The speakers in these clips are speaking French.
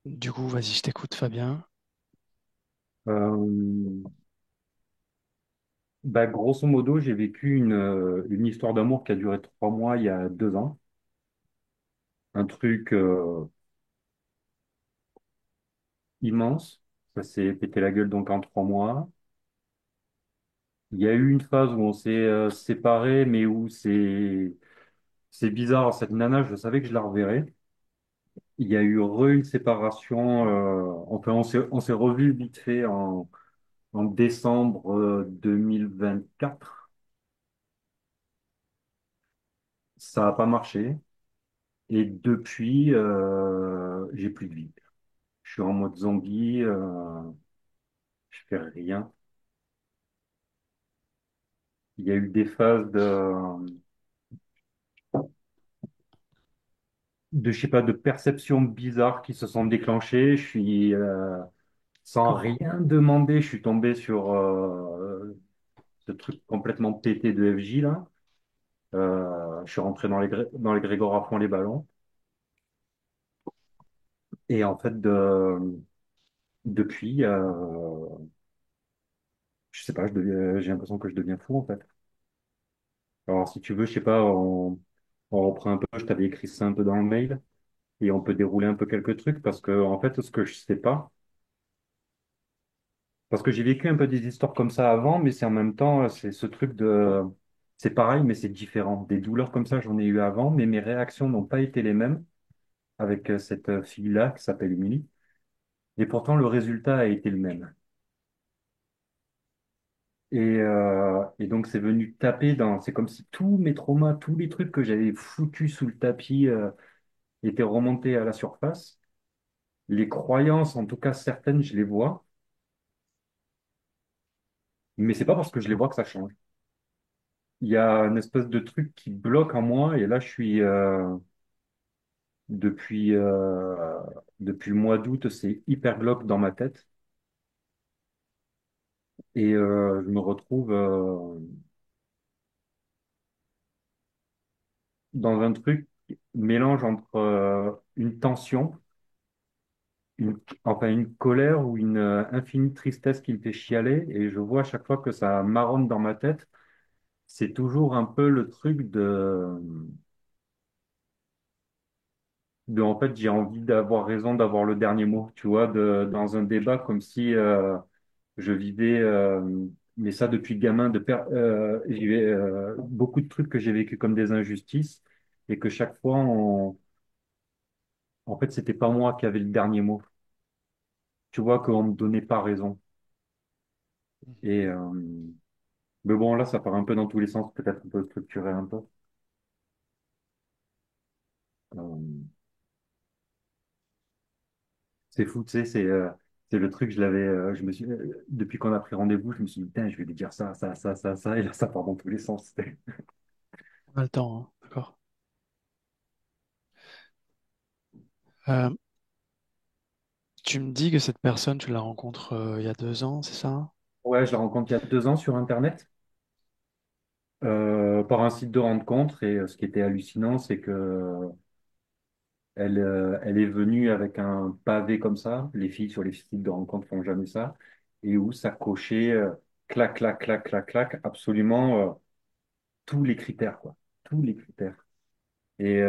Du coup, vas-y, je t'écoute, Fabien. Euh, Grosso modo, j'ai vécu une histoire d'amour qui a duré 3 mois il y a 2 ans. Un truc immense. Ça s'est pété la gueule donc en 3 mois. Il y a eu une phase où on s'est séparés, mais où c'est bizarre. Cette nana, je savais que je la reverrais. Il y a eu une séparation. Enfin, on s'est revu vite fait en décembre 2024. Ça n'a pas marché. Et depuis, j'ai plus de vie. Je suis en mode zombie, je fais rien. Il y a eu des phases je sais pas, de perceptions bizarres qui se sont déclenchées. Je suis, sans D'accord. rien demander, je suis tombé sur ce truc complètement pété de FJ là. Je suis rentré dans les Grégor à fond les ballons. Et en fait, depuis, je sais pas, j'ai l'impression que je deviens fou en fait. Alors, si tu veux, je sais pas, on reprend un peu, je t'avais écrit ça un peu dans le mail, et on peut dérouler un peu quelques trucs, parce que, en fait, ce que je sais pas, parce que j'ai vécu un peu des histoires comme ça avant, mais c'est en même temps, c'est ce truc c'est pareil, mais c'est différent. Des douleurs comme ça, j'en ai eu avant, mais mes réactions n'ont pas été les mêmes avec cette fille-là qui s'appelle Émilie, et pourtant, le résultat a été le même. Et donc, c'est venu taper c'est comme si tous mes traumas, tous les trucs que j'avais foutus sous le tapis, étaient remontés à la surface. Les croyances, en tout cas certaines, je les vois, mais c'est pas parce que je les vois que ça change. Il y a une espèce de truc qui bloque en moi, et là, je suis depuis depuis le mois d'août, c'est hyper bloc dans ma tête, et je me retrouve dans un truc mélange entre une tension, enfin une colère ou une infinie tristesse qui me fait chialer, et je vois à chaque fois que ça marronne dans ma tête. C'est toujours un peu le truc en fait, j'ai envie d'avoir raison, d'avoir le dernier mot, tu vois, dans un débat comme si je vivais, mais ça depuis gamin, j'ai beaucoup de trucs que j'ai vécu comme des injustices, et que chaque fois, en fait, c'était pas moi qui avais le dernier mot. Tu vois, qu'on me donnait pas raison. Et, mais bon, là, ça part un peu dans tous les sens, peut-être un peu structuré un peu. Euh, C'est fou, tu sais, c'est le truc, je me suis, depuis qu'on a pris rendez-vous, je me suis dit, putain, je vais lui dire ça, ça, ça, ça, ça, et là, ça part dans tous les sens. On a le temps, hein. D'accord. Euh, Tu me dis que cette personne, tu la rencontres il y a 2 ans, c'est ça? Ouais, je la rencontre il y a 2 ans sur Internet, par un site de rencontre, et ce qui était hallucinant, c'est que elle est venue avec un pavé comme ça. Les filles sur les sites de rencontre font jamais ça, et où ça cochait, clac, clac, clac, clac, clac, absolument tous les critères, quoi. Tous les critères. Et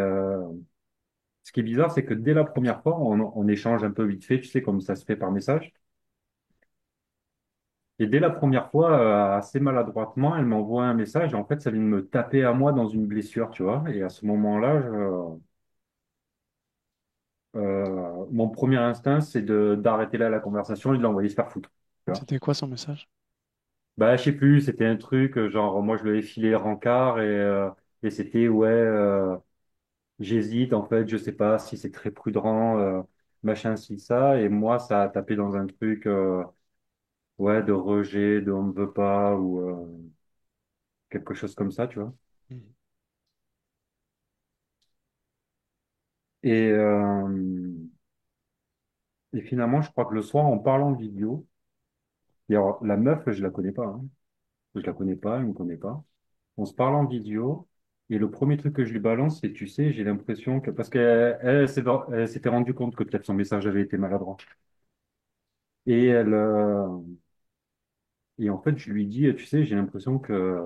ce qui est bizarre, c'est que dès la première fois, on échange un peu vite fait, tu sais, comme ça se fait par message. Et dès la première fois, assez maladroitement, elle m'envoie un message. Et en fait, ça vient de me taper à moi dans une blessure, tu vois. Et à ce moment-là, mon premier instinct, c'est d'arrêter là la conversation et de l'envoyer se faire foutre. Tu vois. C'était quoi son message? Bah, je sais plus, c'était un truc, genre, moi, je lui ai filé rencard, et c'était, ouais, j'hésite, en fait, je sais pas si c'est très prudent, machin, si ça. Et moi, ça a tapé dans un truc. Ouais, de rejet, de on ne veut pas, ou quelque chose comme ça, tu vois. Mhm. Et, et finalement, je crois que le soir, en parlant en vidéo, et alors, la meuf, je la connais pas, hein. Je la connais pas, elle me connaît pas. On se parle en vidéo, Et le premier truc que je lui balance, c'est, tu sais, j'ai l'impression que, parce elle s'était rendue compte que peut-être son message avait été maladroit. Et et en fait, je lui dis, tu sais, j'ai l'impression que,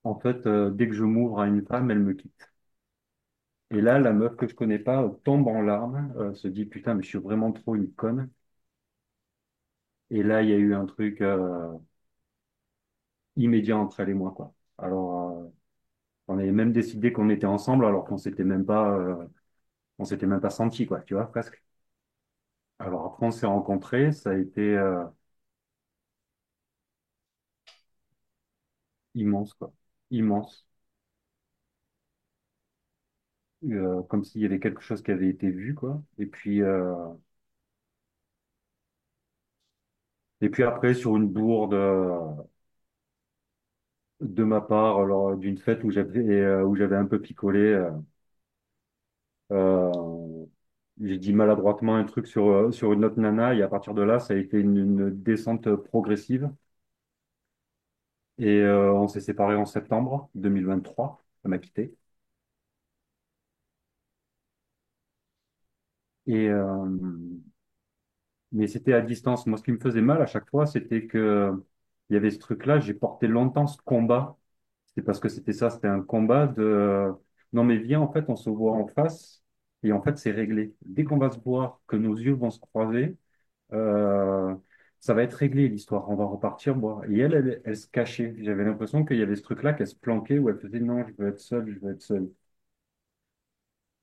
en fait, dès que je m'ouvre à une femme, elle me quitte. Et là, la meuf que je connais pas tombe en larmes, se dit, putain, mais je suis vraiment trop une conne. Et là, il y a eu un truc, immédiat entre elle et moi, quoi. Alors, on avait même décidé qu'on était ensemble alors on s'était même pas senti, quoi, tu vois, presque. Alors après, on s'est rencontrés, ça a été immense, quoi. Immense. Comme s'il y avait quelque chose qui avait été vu, quoi. Et puis après, sur une bourde de ma part, lors d'une fête où j'avais un peu picolé, euh, j'ai dit maladroitement un truc sur une autre nana, et à partir de là, ça a été une descente progressive. Et on s'est séparés en septembre 2023. Elle m'a quitté. Et, mais c'était à distance. Moi, ce qui me faisait mal à chaque fois, c'était que il y avait ce truc-là. J'ai porté longtemps ce combat. C'est parce que c'était ça, c'était un combat de non, mais viens, en fait, on se voit en face. Et en fait, c'est réglé. Dès qu'on va se voir, que nos yeux vont se croiser, euh, ça va être réglé, l'histoire. On va repartir boire. Et elle se cachait. J'avais l'impression qu'il y avait ce truc-là, qu'elle se planquait, où elle faisait non, je veux être seule, je veux être seule.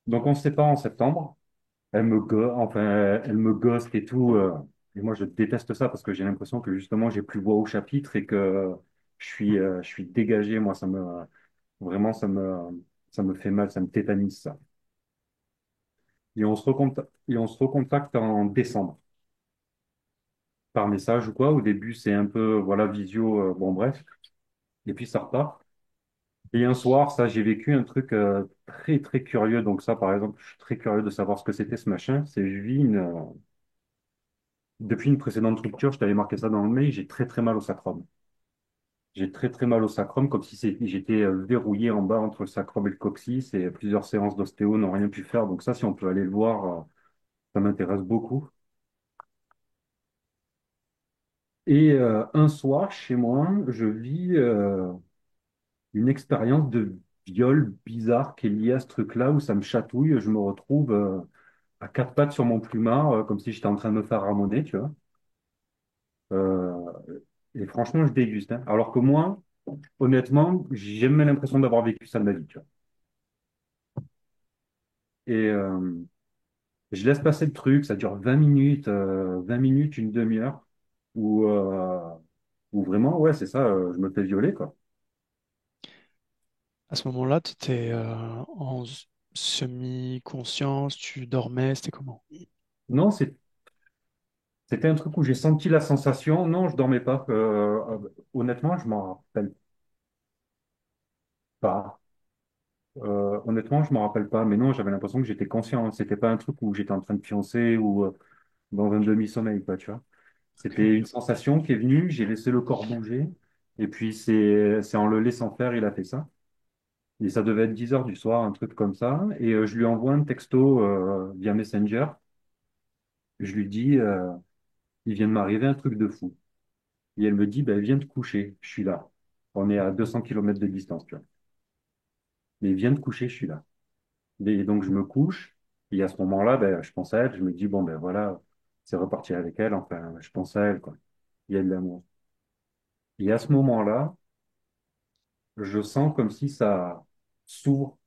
Donc on se sépare en septembre. Elle me ghost et tout. Et moi, je déteste ça parce que j'ai l'impression que justement, j'ai plus voix au chapitre et que je suis dégagé. Moi, vraiment, ça me fait mal, ça me tétanise ça. Et on se recontacte en décembre par message ou quoi. Au début, c'est un peu, voilà, visio, bon, bref. Et puis ça repart. Et un soir, ça, j'ai vécu un truc très, très curieux. Donc ça, par exemple, je suis très curieux de savoir ce que c'était ce machin. C'est je vis depuis une précédente rupture, je t'avais marqué ça dans le mail, j'ai très très mal au sacrum. J'ai très très mal au sacrum, comme si j'étais verrouillé en bas entre le sacrum et le coccyx, et plusieurs séances d'ostéo n'ont rien pu faire. Donc ça, si on peut aller le voir, ça m'intéresse beaucoup. Et un soir, chez moi, je vis une expérience de viol bizarre qui est liée à ce truc-là, où ça me chatouille, je me retrouve à quatre pattes sur mon plumard, comme si j'étais en train de me faire ramoner, tu vois. Euh, et franchement, je déguste, hein. Alors que moi, honnêtement, j'ai jamais l'impression d'avoir vécu ça de ma vie, tu vois. Et je laisse passer le truc, ça dure 20 minutes, une demi-heure, où, où vraiment, ouais, c'est ça, je me fais violer, quoi. À ce moment-là, tu étais en semi-conscience, tu dormais, c'était comment? Non, c'était un truc où j'ai senti la sensation. Non, je dormais pas. Honnêtement, je m'en rappelle pas. Honnêtement, je m'en rappelle pas. Mais non, j'avais l'impression que j'étais conscient. C'était pas un truc où j'étais en train de pioncer ou dans un demi-sommeil, quoi, tu vois. Ok. C'était une sensation qui est venue, j'ai laissé le corps bouger, et puis c'est en le laissant faire, il a fait ça. Et ça devait être 10 heures du soir, un truc comme ça, et je lui envoie un texto via Messenger, je lui dis, il vient de m'arriver un truc de fou. Et elle me dit, ben, viens te coucher, je suis là. On est à 200 kilomètres de distance, tu vois. Mais viens te coucher, je suis là. Et donc je me couche, et à ce moment-là, ben, je pense à elle, je me dis, bon, ben voilà, c'est reparti avec elle, enfin, je pense à elle, quoi. Il y a de l'amour. Et à ce moment-là, je sens comme si ça s'ouvre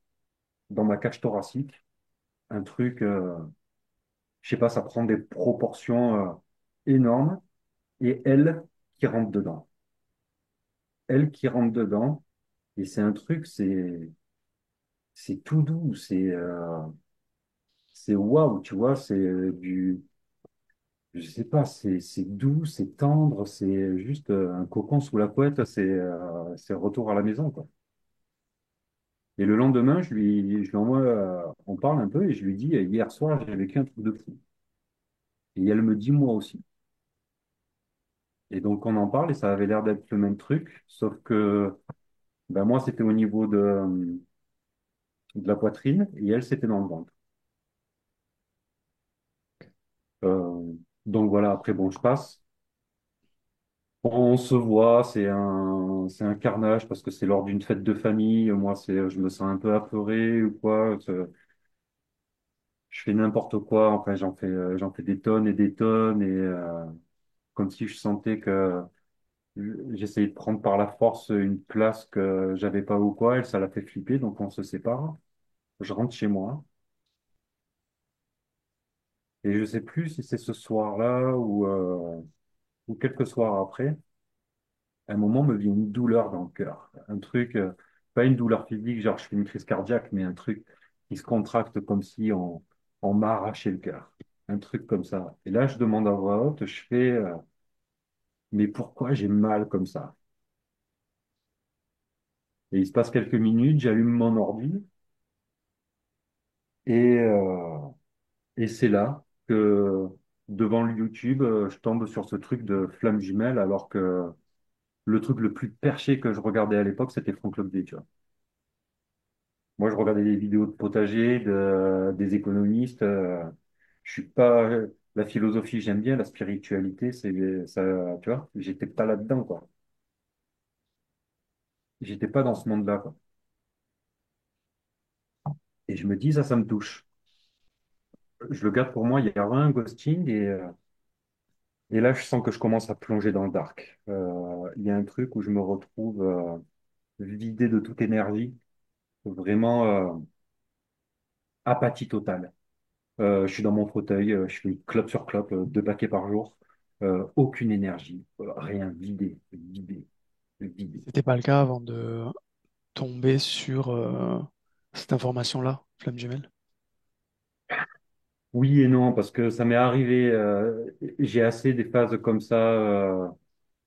dans ma cage thoracique, un truc, je sais pas, ça prend des proportions énormes, et elle qui rentre dedans. Elle qui rentre dedans, et c'est un truc, c'est tout doux, c'est waouh, tu vois, je sais pas, c'est doux, c'est tendre, c'est juste un cocon sous la couette, c'est retour à la maison, quoi. Et le lendemain, je lui envoie, on parle un peu et je lui dis, hier soir, j'ai vécu un truc de fou. Et elle me dit, moi aussi. Et donc, on en parle et ça avait l'air d'être le même truc, sauf que Ben moi, c'était au niveau de la poitrine et elle, c'était dans le ventre. Euh, donc voilà, après, bon, je passe. On se voit, c'est un carnage parce que c'est lors d'une fête de famille. Moi, je me sens un peu apeuré ou quoi. Je fais n'importe quoi. Enfin, j'en fais des tonnes et des tonnes et comme si je sentais que j'essayais de prendre par la force une place que j'avais pas ou quoi. Elle, ça l'a fait flipper, donc on se sépare. Je rentre chez moi et je sais plus si c'est ce soir-là ou quelques soirs après. À un moment, me vient une douleur dans le cœur. Un truc, pas une douleur physique, genre je fais une crise cardiaque, mais un truc qui se contracte comme si on m'a arraché le cœur. Un truc comme ça. Et là, je demande à voix haute, je fais, mais pourquoi j'ai mal comme ça? Et il se passe quelques minutes, j'allume mon ordi et, euh, et c'est là que devant le YouTube, je tombe sur ce truc de flamme jumelle, alors que le truc le plus perché que je regardais à l'époque, c'était Franck Lobby, tu vois. Moi, je regardais des vidéos de potager, des économistes. Je suis pas la philosophie, j'aime bien la spiritualité, c'est ça, tu vois. J'étais pas là-dedans, quoi. J'étais pas dans ce monde-là, quoi. Et je me dis, ça me touche. Je le garde pour moi. Il y a un ghosting et là, je sens que je commence à plonger dans le dark. Il y a un truc où je me retrouve vidé de toute énergie, vraiment apathie totale. Je suis dans mon fauteuil, je fais clope sur clope, 2 paquets par jour. Aucune énergie, rien, vidé, vidé, vidé. C'était pas le cas avant de tomber sur cette information-là, flamme jumelle. Oui et non, parce que ça m'est arrivé, j'ai assez des phases comme ça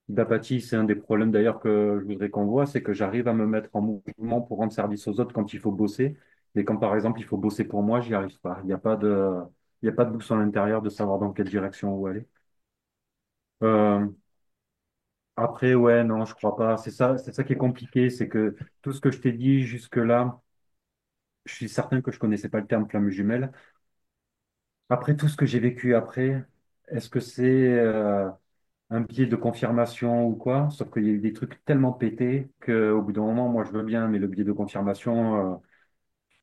d'apathie. C'est un des problèmes d'ailleurs que je voudrais qu'on voit, c'est que j'arrive à me mettre en mouvement pour rendre service aux autres quand il faut bosser. Mais quand par exemple il faut bosser pour moi, j'y arrive pas. Il n'y a pas de boussole à l'intérieur de savoir dans quelle direction où aller. Euh, Après, ouais, non, je crois pas. C'est ça qui est compliqué, c'est que tout ce que je t'ai dit jusque-là, je suis certain que je connaissais pas le terme flamme jumelle. Après tout ce que j'ai vécu après, est-ce que c'est un biais de confirmation ou quoi? Sauf qu'il y a eu des trucs tellement pétés qu'au bout d'un moment, moi je veux bien, mais le biais de confirmation,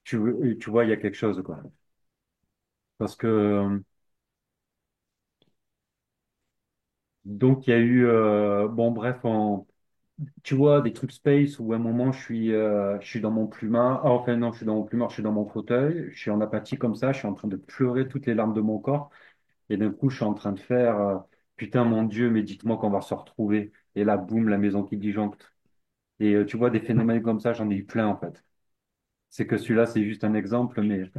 tu vois, il y a quelque chose, quoi. Parce que donc il y a eu, bon bref, tu vois, des trucs space où à un moment je suis dans mon plumard. Ah, enfin non, je suis dans mon plumard, je suis dans mon fauteuil, je suis en apathie comme ça, je suis en train de pleurer toutes les larmes de mon corps. Et d'un coup, je suis en train de faire putain, mon Dieu, mais dites-moi qu'on va se retrouver. Et là, boum, la maison qui disjoncte. Et tu vois, des phénomènes comme ça, j'en ai eu plein en fait. C'est que celui-là, c'est juste un exemple, mais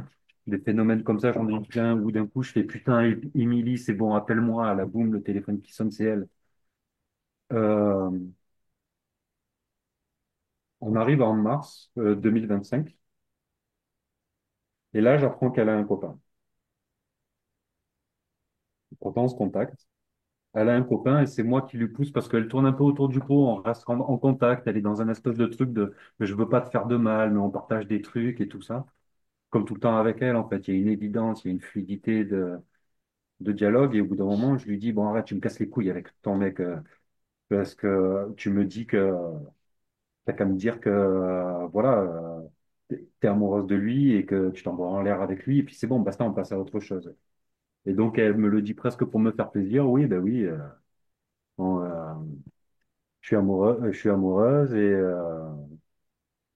des phénomènes comme ça, j'en ai eu plein où d'un coup, je fais putain, Émilie, c'est bon, appelle-moi. La boum, le téléphone qui sonne, c'est elle. Euh, on arrive en mars 2025. Et là, j'apprends qu'elle a un copain. Pourtant, on se contacte. Elle a un copain et c'est moi qui lui pousse parce qu'elle tourne un peu autour du pot. On reste en contact. Elle est dans un espèce de truc de je veux pas te faire de mal, mais on partage des trucs et tout ça. Comme tout le temps avec elle, en fait, il y a une évidence, il y a une fluidité de dialogue. Et au bout d'un moment, je lui dis, bon, arrête, tu me casses les couilles avec ton mec parce que tu me dis que t'as qu'à me dire que voilà, t'es amoureuse de lui et que tu t'envoies en l'air avec lui. Et puis c'est bon, basta, on passe à autre chose. Et donc, elle me le dit presque pour me faire plaisir. Oui, ben oui. On, je suis amoureux, je suis amoureuse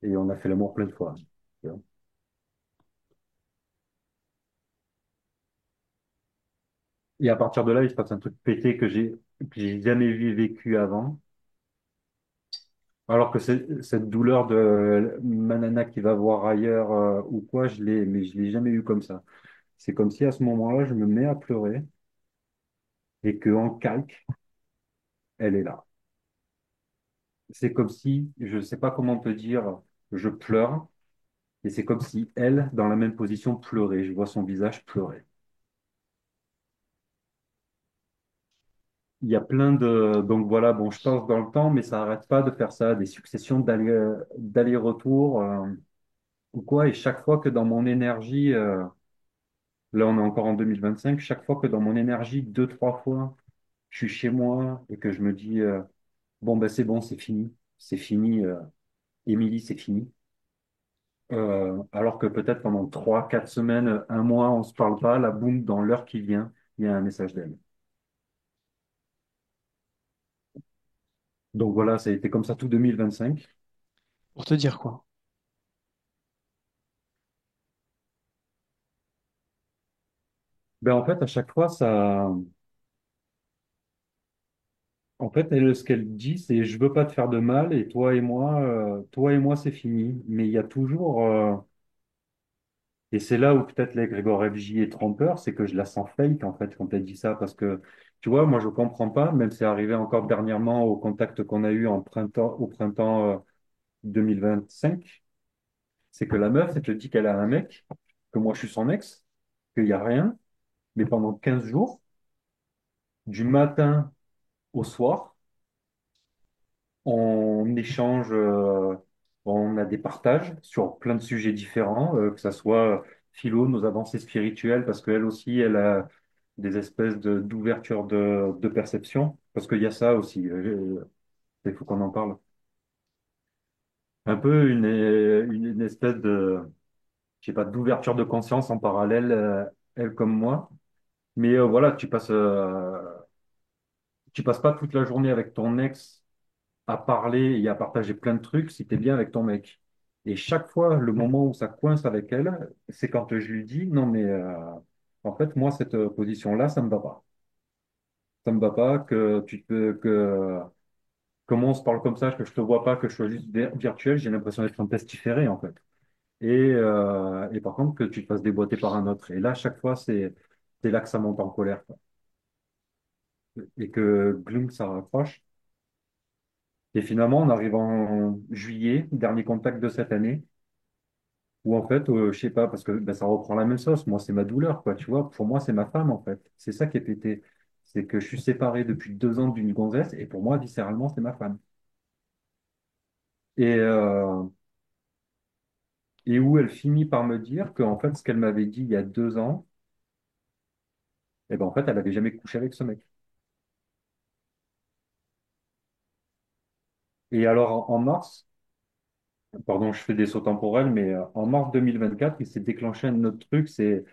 et on a fait l'amour plein de fois. Tu vois. Et à partir de là, il se passe un truc pété que j'ai jamais vu et vécu avant. Alors que cette douleur de ma nana qui va voir ailleurs ou quoi, mais je l'ai jamais eu comme ça. C'est comme si à ce moment-là, je me mets à pleurer et que en calque, elle est là. C'est comme si, je ne sais pas comment te dire, je pleure et c'est comme si elle, dans la même position, pleurait. Je vois son visage pleurer. il y a plein de... Donc voilà, bon, je pense dans le temps, mais ça arrête pas de faire ça, des successions d'allers-retours ou quoi. Et chaque fois que dans mon énergie, là on est encore en 2025, chaque fois que dans mon énergie, deux, trois fois, je suis chez moi et que je me dis, bon, ben c'est bon, c'est fini, Émilie, c'est fini. Alors que peut-être pendant trois, quatre semaines, un mois, on se parle pas, là, boum, dans l'heure qui vient, il y a un message d'elle. Donc voilà, ça a été comme ça tout 2025. Pour te dire quoi? Ben en fait, à chaque fois, ça, en fait, elle, ce qu'elle dit, c'est je veux pas te faire de mal et toi et moi, c'est fini. Mais il y a toujours, et c'est là où peut-être l'égrégore FJ est trompeur, c'est que je la sens fake en fait quand elle dit ça, parce que tu vois, moi je comprends pas, même c'est arrivé encore dernièrement au contact qu'on a eu au printemps 2025, c'est que la meuf, elle te dit qu'elle a un mec, que moi je suis son ex, qu'il y a rien, mais pendant 15 jours, du matin au soir, on échange, on a des partages sur plein de sujets différents, que ça soit philo, nos avancées spirituelles, parce qu'elle aussi, elle a des espèces d'ouverture de perception, parce qu'il y a ça aussi, il faut qu'on en parle. Un peu une espèce de, je sais pas, d'ouverture de conscience en parallèle, elle comme moi. Mais voilà, tu passes pas toute la journée avec ton ex à parler et à partager plein de trucs si tu es bien avec ton mec. Et chaque fois, le moment où ça coince avec elle, c'est quand je lui dis, non mais en fait, moi, cette position-là, ça me va pas. Ça me va pas que comment on se parle comme ça, que je te vois pas, que je sois juste virtuel, j'ai l'impression d'être un pestiféré en fait. Et par contre, que tu te fasses déboîter par un autre. Et là, chaque fois, c'est là que ça monte en colère, quoi. Et que gloom, ça raccroche. Et finalement, on arrive en juillet, dernier contact de cette année, où en fait, je sais pas, parce que ben, ça reprend la même sauce. Moi, c'est ma douleur, quoi, tu vois. Pour moi, c'est ma femme, en fait. C'est ça qui est pété. C'est que je suis séparé depuis 2 ans d'une gonzesse, et pour moi, viscéralement, c'est ma femme. Et, euh, et où elle finit par me dire que, en fait, ce qu'elle m'avait dit il y a 2 ans, eh ben, en fait, elle avait jamais couché avec ce mec. Et alors, en mars, pardon, je fais des sauts temporels, mais en mars 2024, il s'est déclenché un autre truc, c'est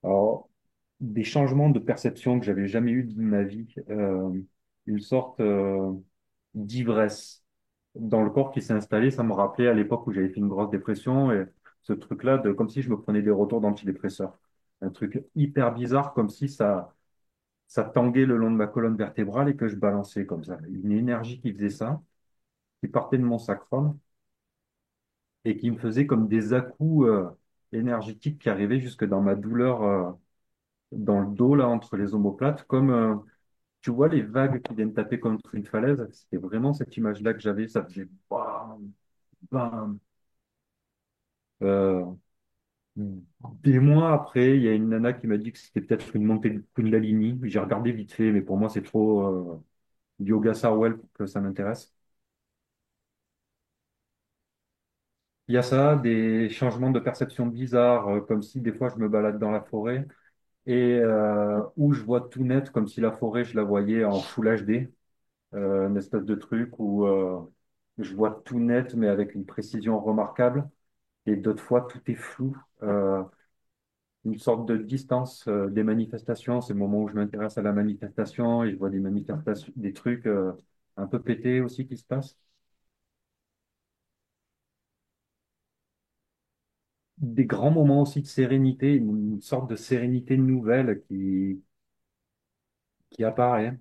alors, des changements de perception que j'avais jamais eu de ma vie, une sorte d'ivresse dans le corps qui s'est installé. Ça me rappelait à l'époque où j'avais fait une grosse dépression et ce truc-là de comme si je me prenais des retours d'antidépresseurs. Un truc hyper bizarre, comme si ça tanguait le long de ma colonne vertébrale et que je balançais comme ça. Une énergie qui faisait ça, qui partait de mon sacrum et qui me faisait comme des à-coups énergétiques qui arrivaient jusque dans ma douleur dans le dos, là, entre les omoplates, comme tu vois les vagues qui viennent taper contre une falaise. C'était vraiment cette image-là que j'avais. Ça faisait bam, bam. Euh, des mois après, il y a une nana qui m'a dit que c'était peut-être une montée de Kundalini. J'ai regardé vite fait, mais pour moi, c'est trop yoga Sarwell pour que ça m'intéresse. Il y a ça, des changements de perception bizarres, comme si des fois je me balade dans la forêt et où je vois tout net, comme si la forêt, je la voyais en full HD, une espèce de truc où je vois tout net, mais avec une précision remarquable. Et d'autres fois, tout est flou. Une sorte de distance des manifestations. C'est le moment où je m'intéresse à la manifestation et je vois des manifestations, des trucs un peu pétés aussi qui se passent. Des grands moments aussi de sérénité, une sorte de sérénité nouvelle qui apparaît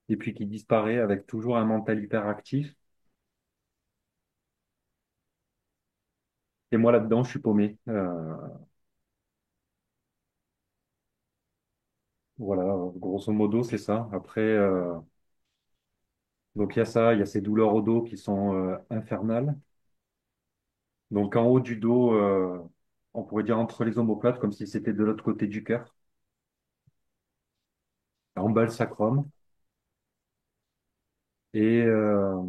et puis qui disparaît avec toujours un mental hyper actif. Et moi là-dedans, je suis paumé. Voilà, grosso modo, c'est ça. Après, donc il y a ça, il y a ces douleurs au dos qui sont infernales. Donc en haut du dos, on pourrait dire entre les omoplates, comme si c'était de l'autre côté du cœur, en bas le sacrum. Et, euh,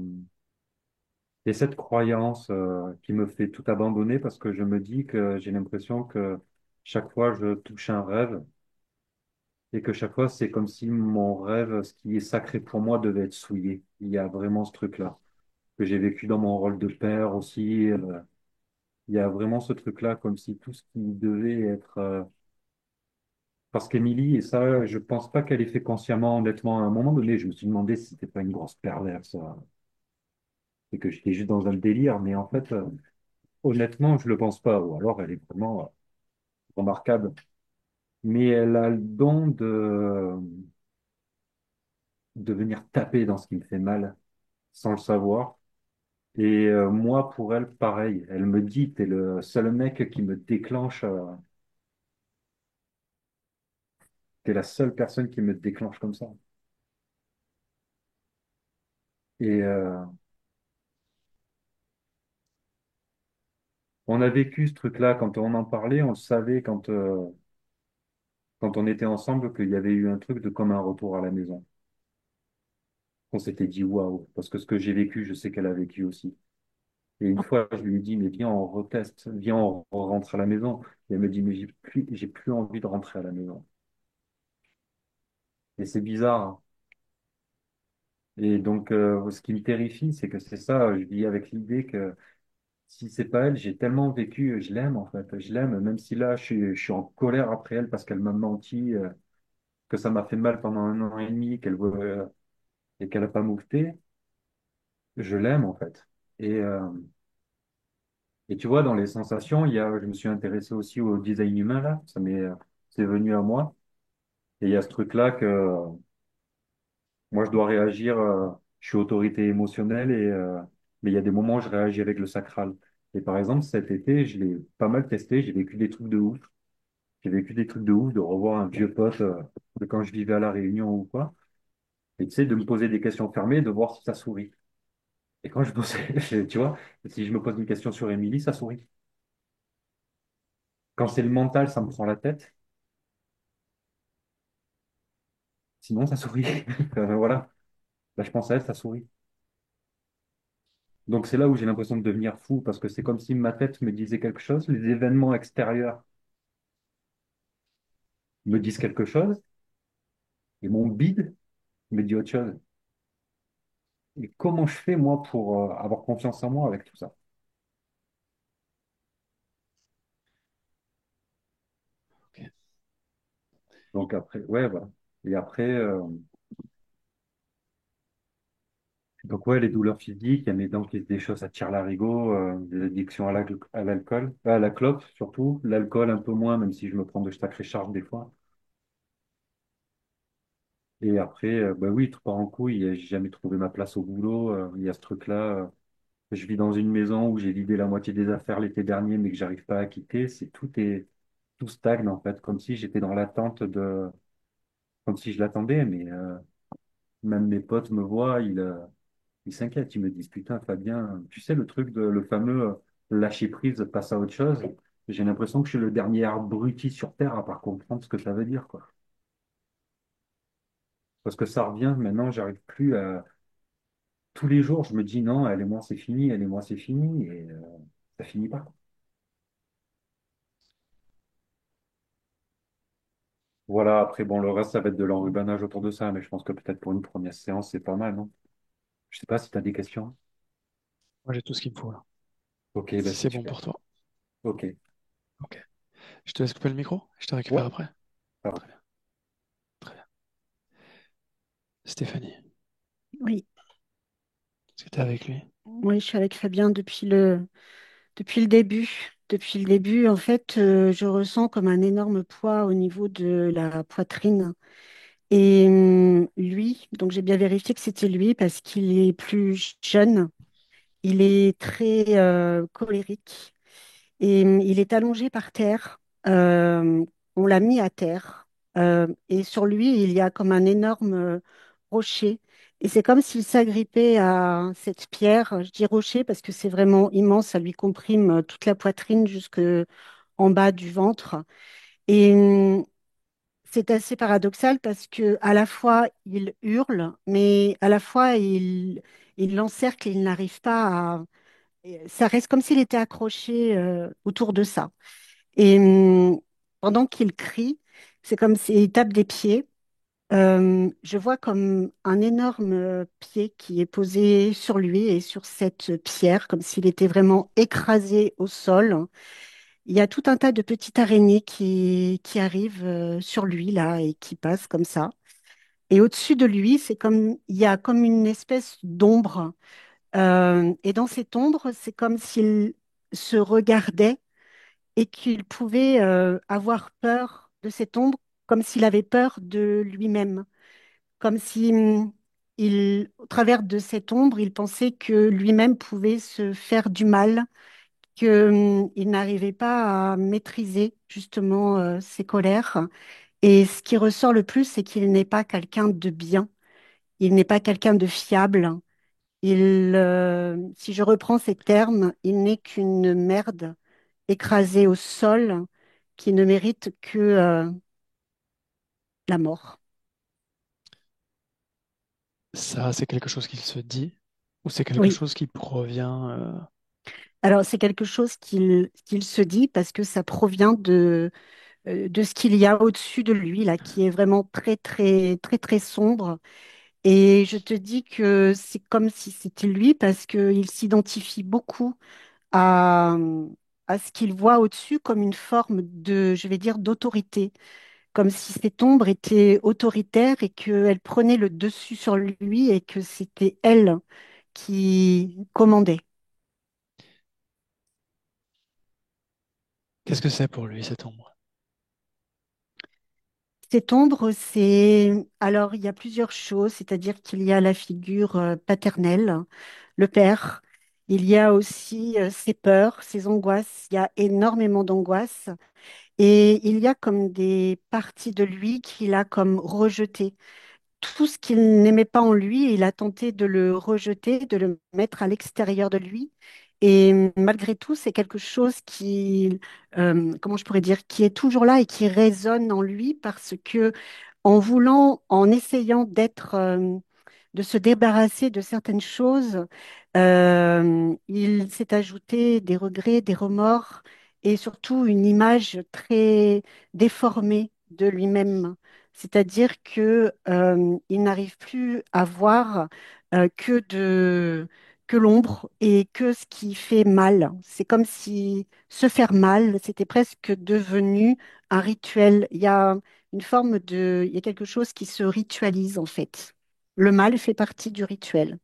et cette croyance qui me fait tout abandonner parce que je me dis que j'ai l'impression que chaque fois je touche un rêve et que chaque fois c'est comme si mon rêve, ce qui est sacré pour moi, devait être souillé. Il y a vraiment ce truc-là que j'ai vécu dans mon rôle de père aussi. Il y a vraiment ce truc-là comme si tout ce qui devait être parce qu'Émilie, et ça, je pense pas qu'elle ait fait consciemment, honnêtement, à un moment donné, je me suis demandé si c'était pas une grosse perverse, et que j'étais juste dans un délire, mais en fait, honnêtement, je le pense pas, ou alors elle est vraiment remarquable. Mais elle a le don de venir taper dans ce qui me fait mal, sans le savoir. Et moi, pour elle, pareil, elle me dit, t'es le seul mec qui me déclenche, t'es la seule personne qui me déclenche comme ça. Et on a vécu ce truc-là quand on en parlait, on le savait quand on était ensemble qu'il y avait eu un truc de comme un retour à la maison. On s'était dit waouh, parce que ce que j'ai vécu, je sais qu'elle a vécu aussi. Et une fois, je lui ai dit, mais viens, on reteste, viens, on rentre à la maison. Et elle me dit, mais j'ai plus envie de rentrer à la maison. Et c'est bizarre, hein. Et donc, ce qui me terrifie, c'est que c'est ça, je vis avec l'idée que si c'est pas elle, j'ai tellement vécu, je l'aime en fait, je l'aime, même si là, je suis en colère après elle parce qu'elle m'a menti, que ça m'a fait mal pendant 1 an et demi, et qu'elle a pas moufté, je l'aime en fait. Et, euh, et tu vois, dans les sensations, je me suis intéressé aussi au design humain là, c'est venu à moi. Et il y a ce truc-là que moi je dois réagir, je suis autorité émotionnelle mais il y a des moments où je réagis avec le sacral. Et par exemple, cet été, je l'ai pas mal testé, j'ai vécu des trucs de ouf. J'ai vécu des trucs de ouf, de revoir un vieux pote de quand je vivais à La Réunion ou quoi. Et tu sais, de me poser des questions fermées, de voir si ça sourit. Et quand je posais, tu vois, si je me pose une question sur Émilie, ça sourit. Quand c'est le mental, ça me prend la tête. Sinon, ça sourit. Voilà. Là, je pense à elle, ça sourit. Donc, c'est là où j'ai l'impression de devenir fou, parce que c'est comme si ma tête me disait quelque chose, les événements extérieurs me disent quelque chose, et mon bide me dit autre chose. Et comment je fais, moi, pour avoir confiance en moi avec tout ça? Ok. Donc, après, ouais, voilà. Et après, donc, ouais, les douleurs physiques, il y a mes dents qui se déchaussent à tire-larigot, des addictions à l'alcool, à la clope surtout, l'alcool un peu moins, même si je me prends de sacrées charges des fois. Et après, bah oui, tout part en couille, j'ai jamais trouvé ma place au boulot, il y a ce truc-là. Je vis dans une maison où j'ai vidé la moitié des affaires l'été dernier, mais que j'arrive pas à quitter. Tout stagne en fait, comme si j'étais dans l'attente comme si je l'attendais, mais même mes potes me voient, ils s'inquiètent, ils me disent, putain, Fabien, tu sais, le fameux lâcher prise, passe à autre chose. J'ai l'impression que je suis le dernier abruti sur Terre à part comprendre ce que ça veut dire, quoi. Parce que ça revient, maintenant, j'arrive plus à... Tous les jours, je me dis, non, elle et moi, c'est fini, elle et moi, c'est fini, et ça finit pas. Voilà, après, bon, le reste, ça va être de l'enrubanage autour de ça, mais je pense que peut-être pour une première séance, c'est pas mal, non? Je sais pas si tu as des questions. Moi, j'ai tout ce qu'il me faut là. Ok, bah Si c'est c'est bon super. pour toi. Ok. Ok. Je te laisse couper le micro. Je te récupère Ouais, après. ça va. Très bien. Très bien. Stéphanie, Oui, est-ce que t'es avec lui? oui, je suis avec Fabien depuis le début. Depuis le début, en fait, je ressens comme un énorme poids au niveau de la poitrine. Et lui, donc j'ai bien vérifié que c'était lui parce qu'il est plus jeune. Il est très colérique et il est allongé par terre. On l'a mis à terre et sur lui, il y a comme un énorme rocher. Et c'est comme s'il s'agrippait à cette pierre. Je dis rocher parce que c'est vraiment immense. Ça lui comprime toute la poitrine jusque en bas du ventre. Et c'est assez paradoxal parce que à la fois il hurle, mais à la fois il l'encercle et il n'arrive pas à. Ça reste comme s'il était accroché autour de ça. Et pendant qu'il crie, c'est comme s'il tape des pieds. Je vois comme un énorme pied qui est posé sur lui et sur cette pierre, comme s'il était vraiment écrasé au sol. Il y a tout un tas de petites araignées qui arrivent sur lui là et qui passent comme ça. Et au-dessus de lui, c'est comme il y a comme une espèce d'ombre. Et dans cette ombre, c'est comme s'il se regardait et qu'il pouvait avoir peur de cette ombre, comme s'il avait peur de lui-même, comme si au travers de cette ombre, il pensait que lui-même pouvait se faire du mal, que il n'arrivait pas à maîtriser justement ses colères. Et ce qui ressort le plus, c'est qu'il n'est pas quelqu'un de bien, il n'est pas quelqu'un de fiable. Si je reprends ces termes, il n'est qu'une merde écrasée au sol qui ne mérite que la mort. Ça, c'est quelque chose qu'il se dit ou c'est quelque Oui. chose qui provient Alors, c'est quelque chose qu'il se dit parce que ça provient de ce qu'il y a au-dessus de lui, là, qui est vraiment très, très, très, très sombre. Et je te dis que c'est comme si c'était lui parce qu'il s'identifie beaucoup à, à ce qu'il voit au-dessus comme une forme de, je vais dire, d'autorité, comme si cette ombre était autoritaire et qu'elle prenait le dessus sur lui et que c'était elle qui commandait. Qu'est-ce que c'est pour lui, cette ombre? Cette ombre, c'est... Alors, il y a plusieurs choses, c'est-à-dire qu'il y a la figure paternelle, le père. Il y a aussi ses peurs, ses angoisses. Il y a énormément d'angoisses. Et il y a comme des parties de lui qu'il a comme rejetées. Tout ce qu'il n'aimait pas en lui, il a tenté de le rejeter, de le mettre à l'extérieur de lui. Et malgré tout, c'est quelque chose qui, comment je pourrais dire, qui est toujours là et qui résonne en lui parce que en voulant, en essayant de se débarrasser de certaines choses, il s'est ajouté des regrets, des remords et surtout une image très déformée de lui-même. C'est-à-dire que il n'arrive plus à voir que l'ombre et que ce qui fait mal. C'est comme si se faire mal, c'était presque devenu un rituel. Il y a il y a quelque chose qui se ritualise en fait. Le mal fait partie du rituel.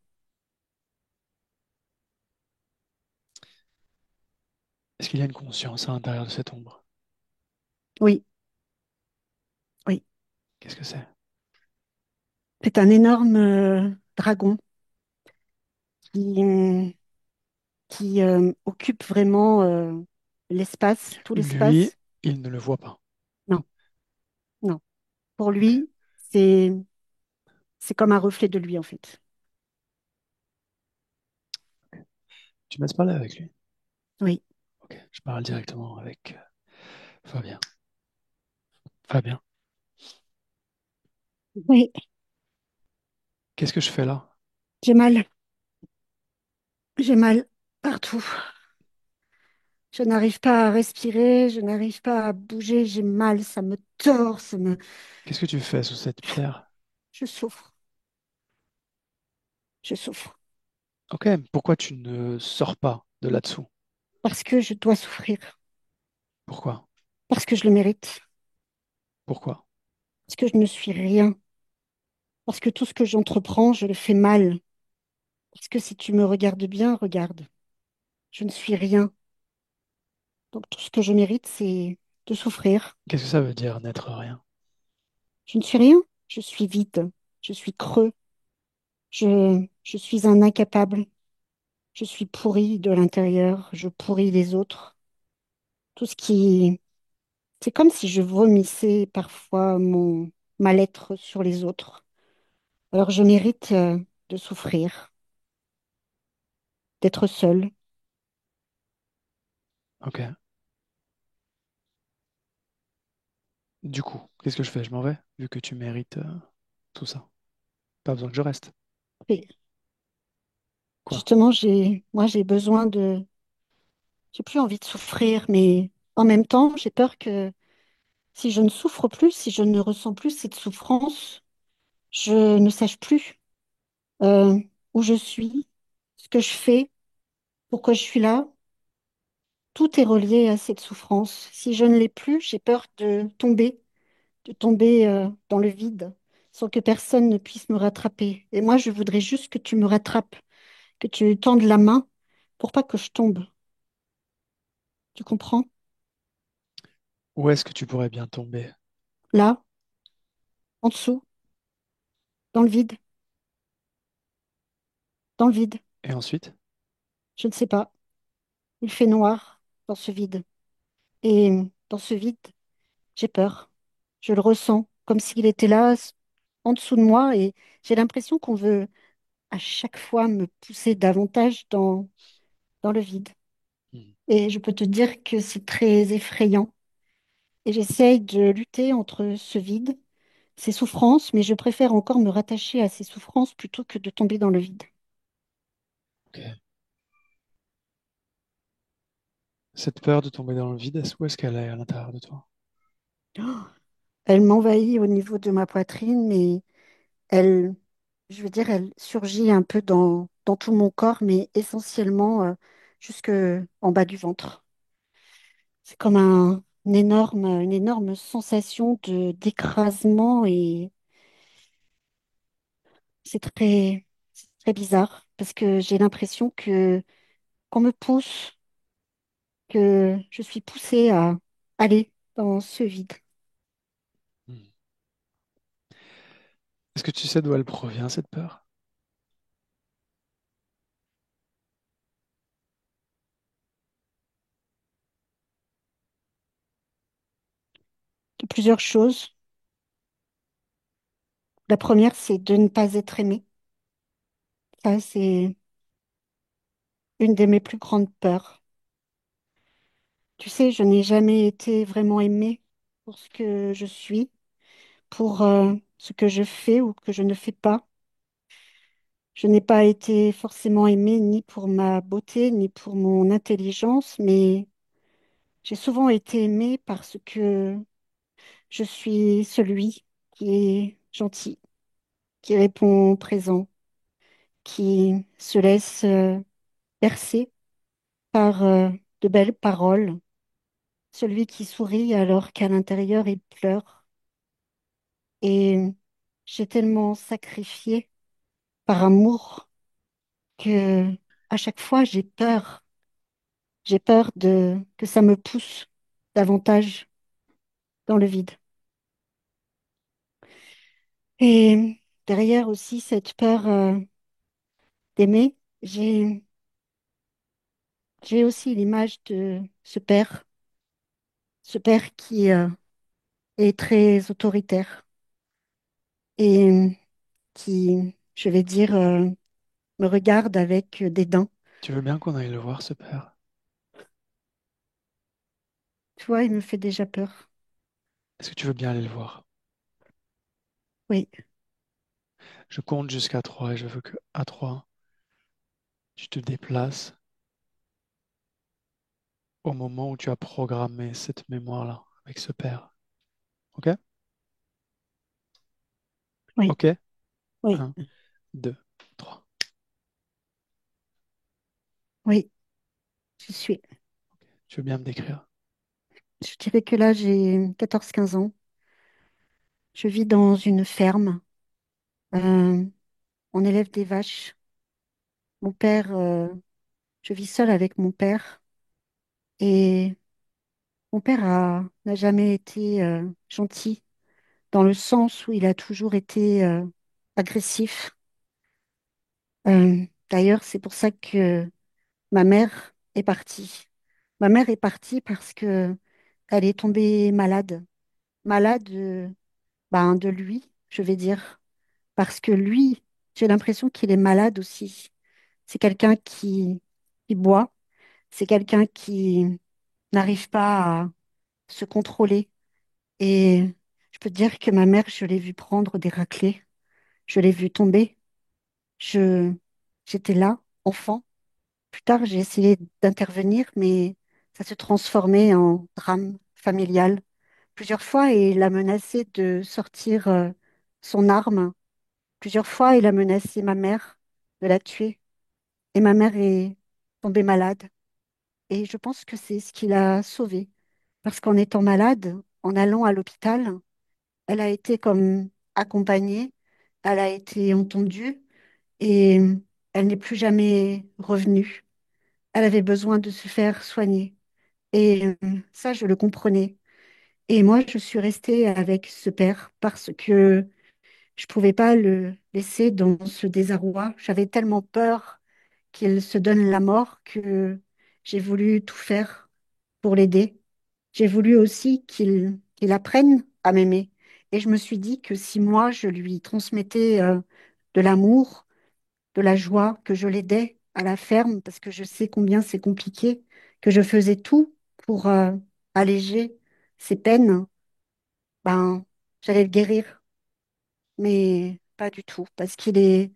Est-ce qu'il y a une conscience à l'intérieur de cette ombre? Oui, oui. Qu'est-ce que c'est? C'est un énorme dragon qui, qui occupe vraiment l'espace, tout Lui, l'espace. il ne le voit pas. Non, non. Pour Ok. lui, c'est comme un reflet de lui en fait. Tu m'as parlé avec lui. Oui, Ok. Je parle directement avec Fabien. Fabien, oui. qu'est-ce que je fais là? J'ai mal, j'ai mal partout. Je n'arrive pas à respirer, je n'arrive pas à bouger, j'ai mal, ça me tord, Qu'est-ce que tu fais sous cette pierre? je souffre, je souffre. Ok. Pourquoi tu ne sors pas de là-dessous? Parce que je dois souffrir, Pourquoi? parce que je le mérite, Pourquoi? parce que je ne suis rien, parce que tout ce que j'entreprends, je le fais mal. Parce que si tu me regardes bien, regarde, je ne suis rien. Donc tout ce que je mérite, c'est de souffrir. Qu'est-ce que ça veut dire n'être rien? Je ne suis rien, je suis vide, je suis creux, je suis un incapable, je suis pourri de l'intérieur, je pourris les autres. Tout ce qui... C'est comme si je vomissais parfois mon mal-être sur les autres. Alors je mérite de souffrir, d'être seule. Ok. Du coup, qu'est-ce que je fais? Je m'en vais, vu que tu mérites tout ça. Pas besoin que je reste. Et Quoi? justement, moi, j'ai plus envie de souffrir, mais en même temps, j'ai peur que si je ne souffre plus, si je ne ressens plus cette souffrance, je ne sache plus euh, où je suis, ce que je fais, pourquoi je suis là. Tout est relié à cette souffrance. Si je ne l'ai plus, j'ai peur de tomber dans le vide, sans que personne ne puisse me rattraper. Et moi, je voudrais juste que tu me rattrapes, que tu tendes la main pour pas que je tombe. Tu comprends? Où est-ce que tu pourrais bien tomber? Là, en dessous, dans le vide, dans le vide. Et ensuite? Je ne sais pas. Il fait noir dans ce vide. Et dans ce vide, j'ai peur. Je le ressens comme s'il était là, en dessous de moi, et j'ai l'impression qu'on veut à chaque fois me pousser davantage dans le vide. Hmm. Et je peux te dire que c'est très effrayant. Et j'essaye de lutter entre ce vide, ces souffrances, mais je préfère encore me rattacher à ces souffrances plutôt que de tomber dans le vide. Ok. Cette peur de tomber dans le vide, où est-ce qu'elle est à l'intérieur de toi? Oh, elle m'envahit au niveau de ma poitrine, mais elle, je veux dire, elle surgit un peu dans tout mon corps, mais essentiellement jusque en bas du ventre. C'est comme une énorme sensation d'écrasement et c'est très bizarre parce que j'ai l'impression que qu'on me pousse, que je suis poussée à aller dans ce vide. Hmm. Est-ce que tu sais d'où elle provient, cette peur? De plusieurs choses. La première, c'est de ne pas être aimée. Ça, c'est une de mes plus grandes peurs. Tu sais, je n'ai jamais été vraiment aimée pour ce que je suis, pour ce que je fais ou que je ne fais pas. Je n'ai pas été forcément aimée ni pour ma beauté, ni pour mon intelligence, mais j'ai souvent été aimée parce que je suis celui qui est gentil, qui répond présent, qui se laisse bercer par de belles paroles, celui qui sourit alors qu'à l'intérieur il pleure. Et j'ai tellement sacrifié par amour que à chaque fois j'ai peur de que ça me pousse davantage dans le vide. Et derrière aussi cette peur d'aimer, j'ai aussi l'image de ce père qui est très autoritaire et qui, je vais dire, me regarde avec dédain. Tu veux bien qu'on aille le voir, ce père? Tu vois, il me fait déjà peur. Est-ce que tu veux bien aller le voir? Oui, Je compte jusqu'à 3 et je veux que à 3, tu te déplaces au moment où tu as programmé cette mémoire-là avec ce père. Ok? oui, Ok? oui, Un, 2, 3. oui, je suis. Tu veux bien me décrire? Je dirais que là, j'ai 14 15 ans. Je vis dans une ferme. Euh, on élève des vaches. Mon père, je vis seule avec mon père. Et mon père n'a jamais été gentil, dans le sens où il a toujours été agressif. D'ailleurs, c'est pour ça que ma mère est partie. Ma mère est partie parce que elle est tombée malade. Malade ben, de lui, je vais dire. Parce que lui, j'ai l'impression qu'il est malade aussi. C'est quelqu'un qui boit, c'est quelqu'un qui n'arrive pas à se contrôler. Et je peux te dire que ma mère, je l'ai vue prendre des raclées, je l'ai vue tomber. Je, J'étais là, enfant. Plus tard, j'ai essayé d'intervenir, mais ça se transformait en drame familial. Plusieurs fois, il a menacé de sortir son arme. Plusieurs fois, il a menacé ma mère de la tuer. Et ma mère est tombée malade. Et je pense que c'est ce qui l'a sauvée. Parce qu'en étant malade, en allant à l'hôpital, elle a été comme accompagnée, elle a été entendue et elle n'est plus jamais revenue. Elle avait besoin de se faire soigner. Et ça, je le comprenais. Et moi, je suis restée avec ce père parce que je pouvais pas le laisser dans ce désarroi. J'avais tellement peur qu'il se donne la mort que j'ai voulu tout faire pour l'aider. J'ai voulu aussi qu'il apprenne à m'aimer. Et je me suis dit que si moi, je lui transmettais de l'amour, de la joie, que je l'aidais à la ferme, parce que je sais combien c'est compliqué, que je faisais tout pour alléger ses peines, ben, j'allais le guérir. Mais pas du tout, parce qu'il est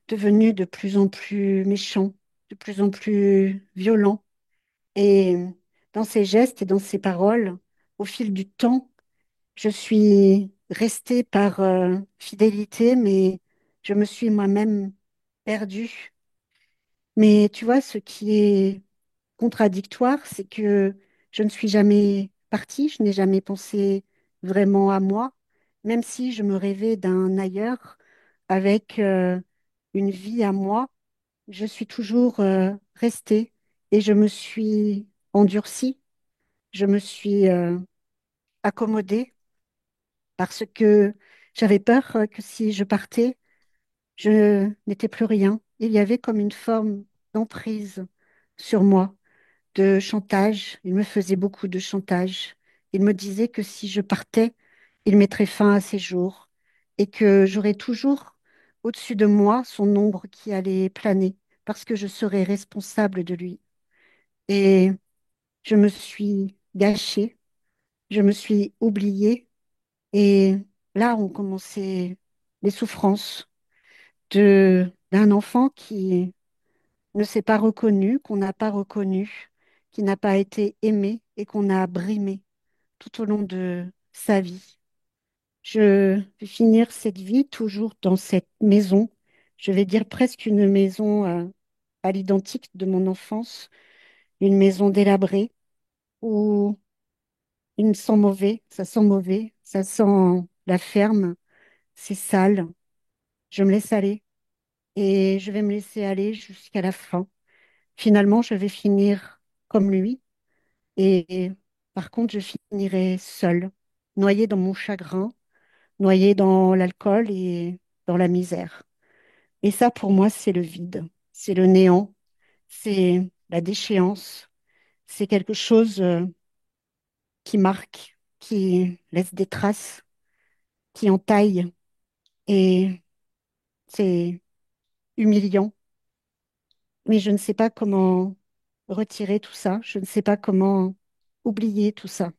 devenu de plus en plus méchant, de plus en plus violent. Et dans ses gestes et dans ses paroles, au fil du temps, je suis restée par fidélité, mais je me suis moi-même perdue. Mais tu vois, ce qui est contradictoire, c'est que je ne suis jamais partie, je n'ai jamais pensé vraiment à moi, même si je me rêvais d'un ailleurs avec une vie à moi, je suis toujours restée et je me suis endurcie, je me suis accommodée parce que j'avais peur que si je partais, je n'étais plus rien. Il y avait comme une forme d'emprise sur moi, de chantage. Il me faisait beaucoup de chantage. Il me disait que si je partais, il mettrait fin à ses jours et que j'aurais toujours au-dessus de moi son ombre qui allait planer parce que je serais responsable de lui. Et je me suis gâchée, je me suis oubliée et là ont commencé les souffrances d'un enfant qui ne s'est pas reconnu, qu'on n'a pas reconnu, qui n'a pas été aimé et qu'on a brimé tout au long de sa vie. Je vais finir cette vie toujours dans cette maison. Je vais dire presque une maison à l'identique de mon enfance, une maison délabrée où il sent mauvais, ça sent la ferme, c'est sale. Je me laisse aller et je vais me laisser aller jusqu'à la fin. Finalement, je vais finir comme lui et par contre, je finirai seule, noyée dans mon chagrin, noyée dans l'alcool et dans la misère. Et ça, pour moi, c'est le vide, c'est le néant, c'est la déchéance, c'est quelque chose qui marque, qui laisse des traces, qui entaille et c'est humiliant. Mais je ne sais pas comment retirer tout ça, je ne sais pas comment oublier tout ça.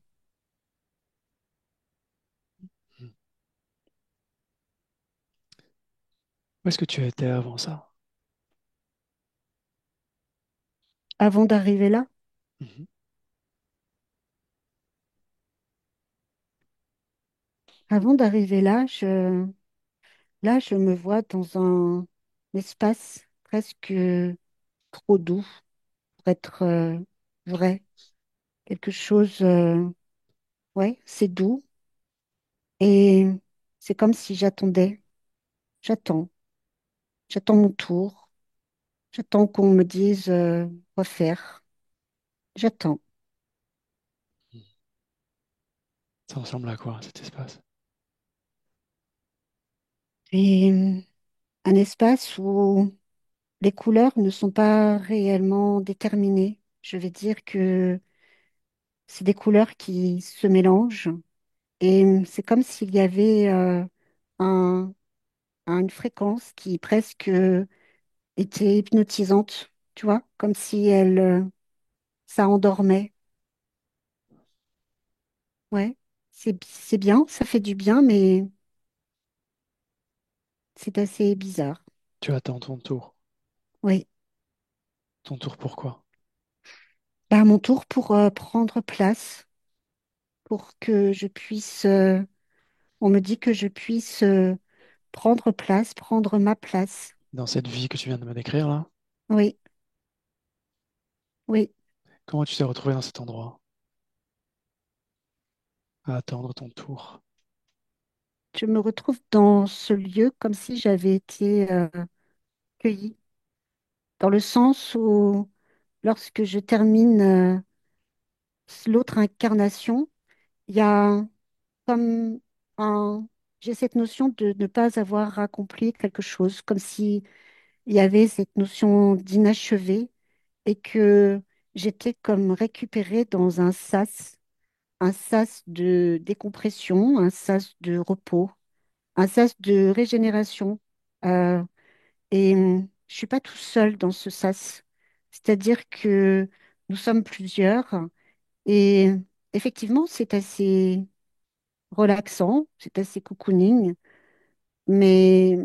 Où est-ce que tu étais avant ça? Avant d'arriver là, Mhm. avant d'arriver là, là, je me vois dans un espace presque trop doux pour être vrai. Quelque chose, ouais, c'est doux et c'est comme si j'attendais. J'attends, j'attends mon tour. J'attends qu'on me dise quoi faire. J'attends. Ça ressemble à quoi cet espace? Et un espace où les couleurs ne sont pas réellement déterminées. Je vais dire que c'est des couleurs qui se mélangent et c'est comme s'il y avait un, une fréquence qui presque était hypnotisante, tu vois, comme si ça endormait. Ouais. C'est bien, ça fait du bien, mais c'est assez bizarre. Tu attends ton tour. Oui. Ton tour pourquoi? Bah, à mon tour pour prendre place, pour que je puisse. On me dit que je puisse prendre place, prendre ma place. Dans cette vie que tu viens de me décrire là, Oui, oui. comment tu t'es retrouvé dans cet endroit à attendre ton tour? Je me retrouve dans ce lieu comme si j'avais été cueillie, dans le sens où lorsque je termine l'autre incarnation, il y a comme un... J'ai cette notion de ne pas avoir accompli quelque chose, comme si il y avait cette notion d'inachevé et que j'étais comme récupérée dans un sas de décompression, un sas de repos, un sas de régénération. Euh, je suis pas tout seul dans ce sas. C'est-à-dire que nous sommes plusieurs et effectivement, c'est assez relaxant, c'est assez cocooning, mais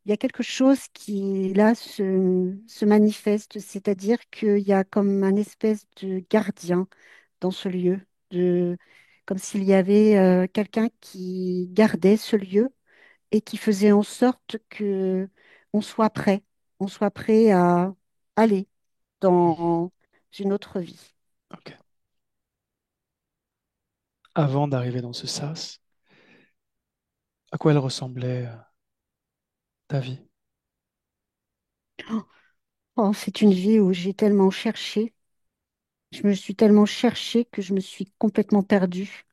il y a quelque chose qui là se manifeste, c'est-à-dire qu'il y a comme un espèce de gardien dans ce lieu, de, comme s'il y avait quelqu'un qui gardait ce lieu et qui faisait en sorte que on soit prêt à aller Mhm. dans une autre vie. Ok. Avant d'arriver dans ce sas, à quoi elle ressemblait ta vie? Oh, c'est une vie où j'ai tellement cherché, je me suis tellement cherchée que je me suis complètement perdue.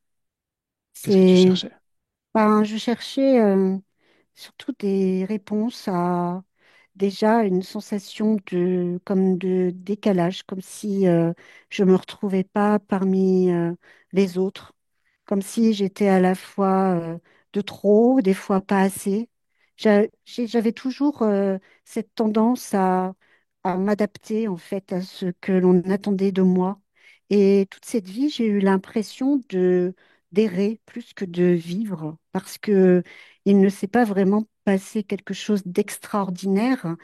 Qu'est-ce que tu C'est, cherchais? ben, je cherchais surtout des réponses à déjà une sensation de comme de décalage, comme si je me retrouvais pas parmi les autres, comme si j'étais à la fois de trop, des fois pas assez. J'avais toujours cette tendance à m'adapter en fait à ce que l'on attendait de moi. Et toute cette vie, j'ai eu l'impression de d'errer plus que de vivre, parce que il ne s'est pas vraiment passé quelque chose d'extraordinaire,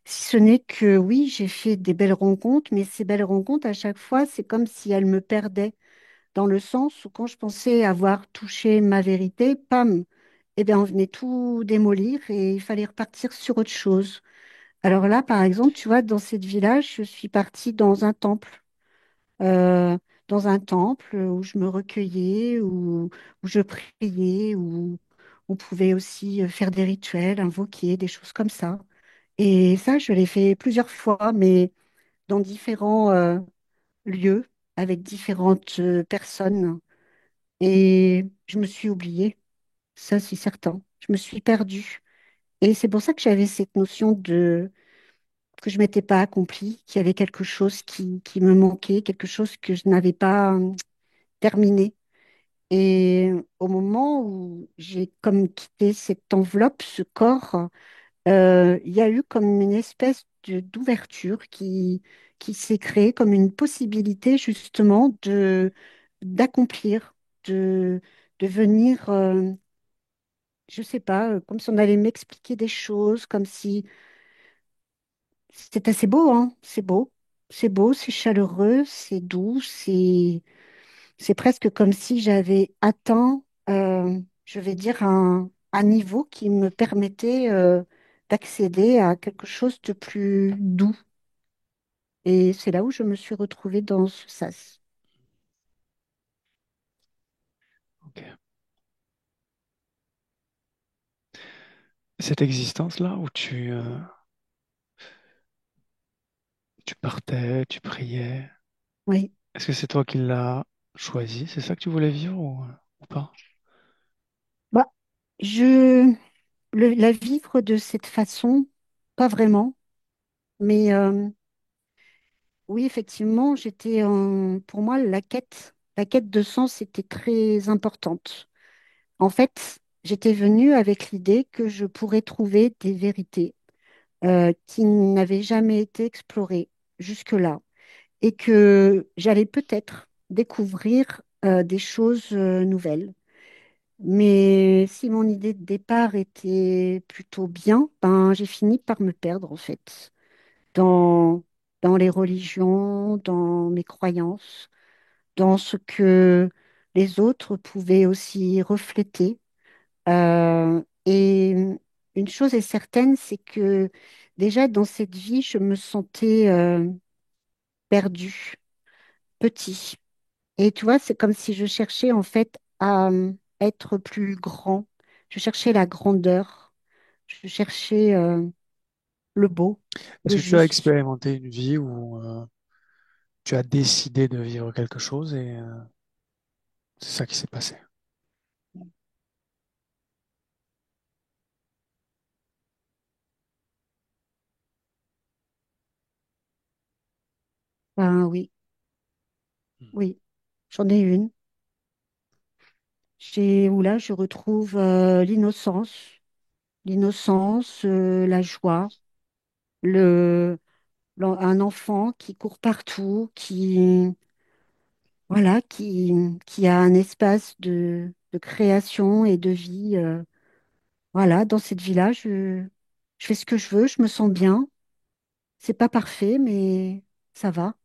si ce n'est que oui, j'ai fait des belles rencontres, mais ces belles rencontres, à chaque fois, c'est comme si elles me perdaient, dans le sens où quand je pensais avoir touché ma vérité, pam, eh bien, on venait tout démolir et il fallait repartir sur autre chose. Alors là, par exemple, tu vois, dans cette village, je suis partie euh, dans un temple où je me recueillais, où je priais, où on pouvait aussi faire des rituels, invoquer, des choses comme ça. Et ça, je l'ai fait plusieurs fois, mais dans différents lieux, avec différentes personnes. Et je me suis oubliée, ça c'est certain. Je me suis perdue. Et c'est pour ça que j'avais cette notion de que je m'étais pas accomplie, qu'il y avait quelque chose qui me manquait, quelque chose que je n'avais pas terminé. Et au moment où j'ai comme quitté cette enveloppe, ce corps, il y a eu comme une espèce d'ouverture qui s'est créée comme une possibilité justement d'accomplir, de, de venir, je sais pas, comme si on allait m'expliquer des choses, comme si c'est assez beau, hein, c'est beau, c'est chaleureux, c'est doux, c'est presque comme si j'avais atteint, je vais dire, un niveau qui me permettait d'accéder à quelque chose de plus doux. Et c'est là où je me suis retrouvée dans ce sas. Ok. Cette existence-là où tu partais, tu priais, Oui. est-ce que c'est toi qui l'as choisi? C'est ça que tu voulais vivre ou pas? Bah, la vivre de cette façon, pas vraiment, mais oui, effectivement, pour moi, la quête de sens était très importante. En fait, j'étais venue avec l'idée que je pourrais trouver des vérités qui n'avaient jamais été explorées jusque-là et que j'allais peut-être découvrir des choses nouvelles. Mais si mon idée de départ était plutôt bien, ben, j'ai fini par me perdre en fait dans, dans les religions, dans mes croyances, dans ce que les autres pouvaient aussi refléter. Et une chose est certaine, c'est que déjà dans cette vie, je me sentais perdue, petit. Et tu vois, c'est comme si je cherchais en fait à être plus grand. Je cherchais la grandeur. Je cherchais le beau, Est-ce le que tu as juste. expérimenté une vie où tu as décidé de vivre quelque chose et c'est ça qui s'est passé? Ben oui, Hmm. oui, j'en ai une. Où là, je retrouve l'innocence, la joie, un enfant qui court partout, voilà, qui a un espace de création et de vie. Voilà, dans cette vie-là, je fais ce que je veux, je me sens bien. C'est pas parfait, mais ça va.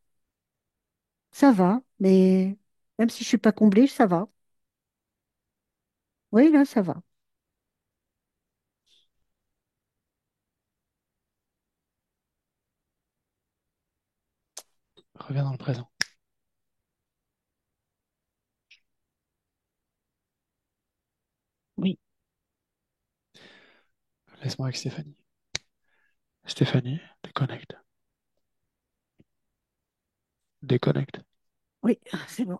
Ça va. Mais même si je suis pas comblée, ça va. Oui, là, ça va. Reviens dans le présent. Oui, Laisse-moi avec Stéphanie. Stéphanie, déconnecte. Déconnecte. oui, c'est bon.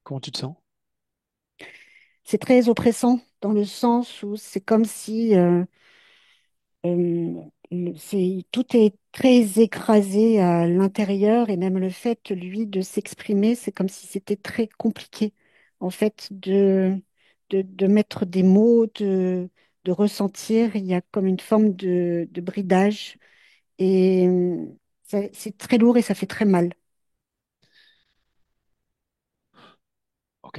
Comment tu te sens? C'est très oppressant dans le sens où c'est comme si tout est très écrasé à l'intérieur et même le fait, lui, de s'exprimer, c'est comme si c'était très compliqué, en fait, de mettre des mots, de ressentir. Il y a comme une forme de bridage et c'est très lourd et ça fait très mal. Ok.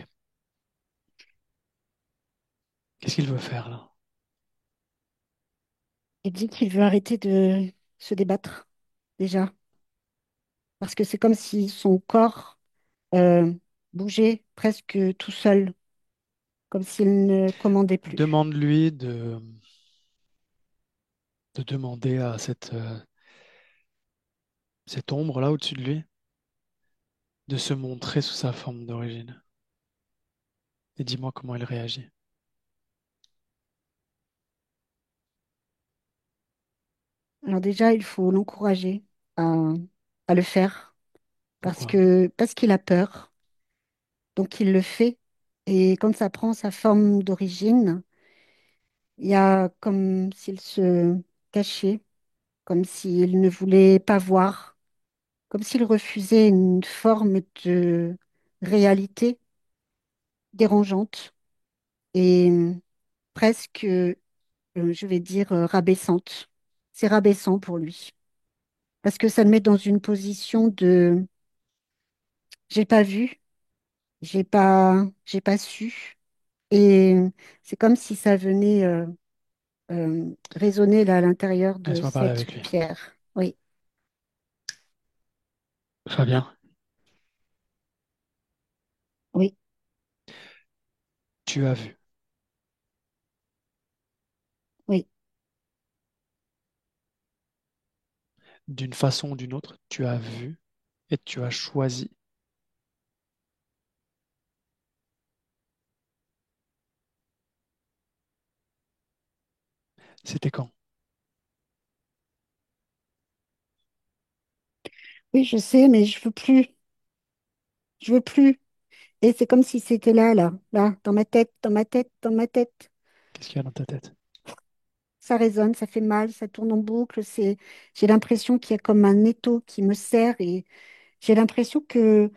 Qu'est-ce qu'il veut faire là? Il dit qu'il veut arrêter de se débattre, déjà, parce que c'est comme si son corps euh, bougeait presque tout seul, comme s'il ne commandait plus. Demande-lui de demander à cette ombre là au-dessus de lui de se montrer sous sa forme d'origine. Et dis-moi comment elle réagit. Alors déjà, il faut l'encourager à, à le faire Pourquoi? parce qu'il a peur. Donc il le fait. Et quand ça prend sa forme d'origine, il y a comme s'il se cachait, comme s'il ne voulait pas voir, comme s'il refusait une forme de réalité dérangeante et presque, je vais dire, rabaissante. C'est rabaissant pour lui parce que ça le met dans une position de j'ai pas vu. J'ai pas su. Et c'est comme si ça venait résonner là à l'intérieur de Laisse-moi parler cette avec lui. pierre. Oui, Fabien, oui, tu as vu. oui. D'une façon ou d'une autre, tu as vu et tu as choisi. C'était quand? Oui, je sais, mais je veux plus. Je veux plus. Et c'est comme si c'était là, dans ma tête, dans ma tête, dans ma tête. Qu'est-ce qu'il y a dans ta tête? Ça résonne, ça fait mal, ça tourne en boucle. J'ai l'impression qu'il y a comme un étau qui me serre et j'ai l'impression que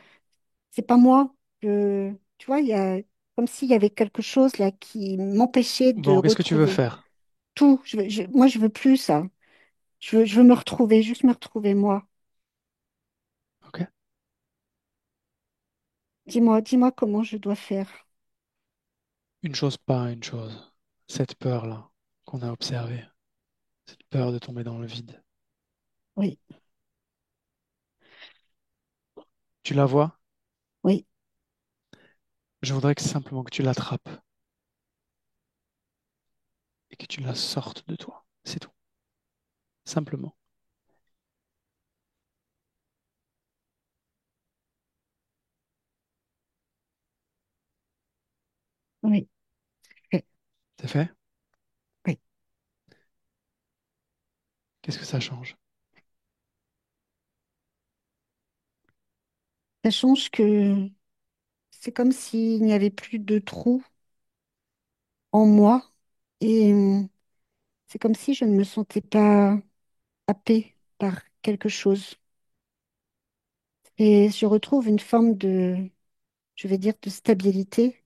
c'est pas moi. Tu vois, il y a comme s'il y avait quelque chose là qui m'empêchait de Bon, qu'est-ce que tu veux retrouver faire? tout. Moi, je veux plus ça. Je veux me retrouver, juste me retrouver moi. Ok? Dis-moi comment je dois faire. Une chose pas une chose. Cette peur-là qu'on a observée, cette peur de tomber dans le vide. Oui, Tu la vois? oui. Je voudrais que simplement que tu l'attrapes et que tu la sortes de toi. C'est tout. Simplement. Oui, oui, C'est fait? oui. Qu'est-ce que ça change? Ça change que c'est comme s'il n'y avait plus de trou en moi et c'est comme si je ne me sentais pas happée par quelque chose. Et je retrouve une forme de, je vais dire, de stabilité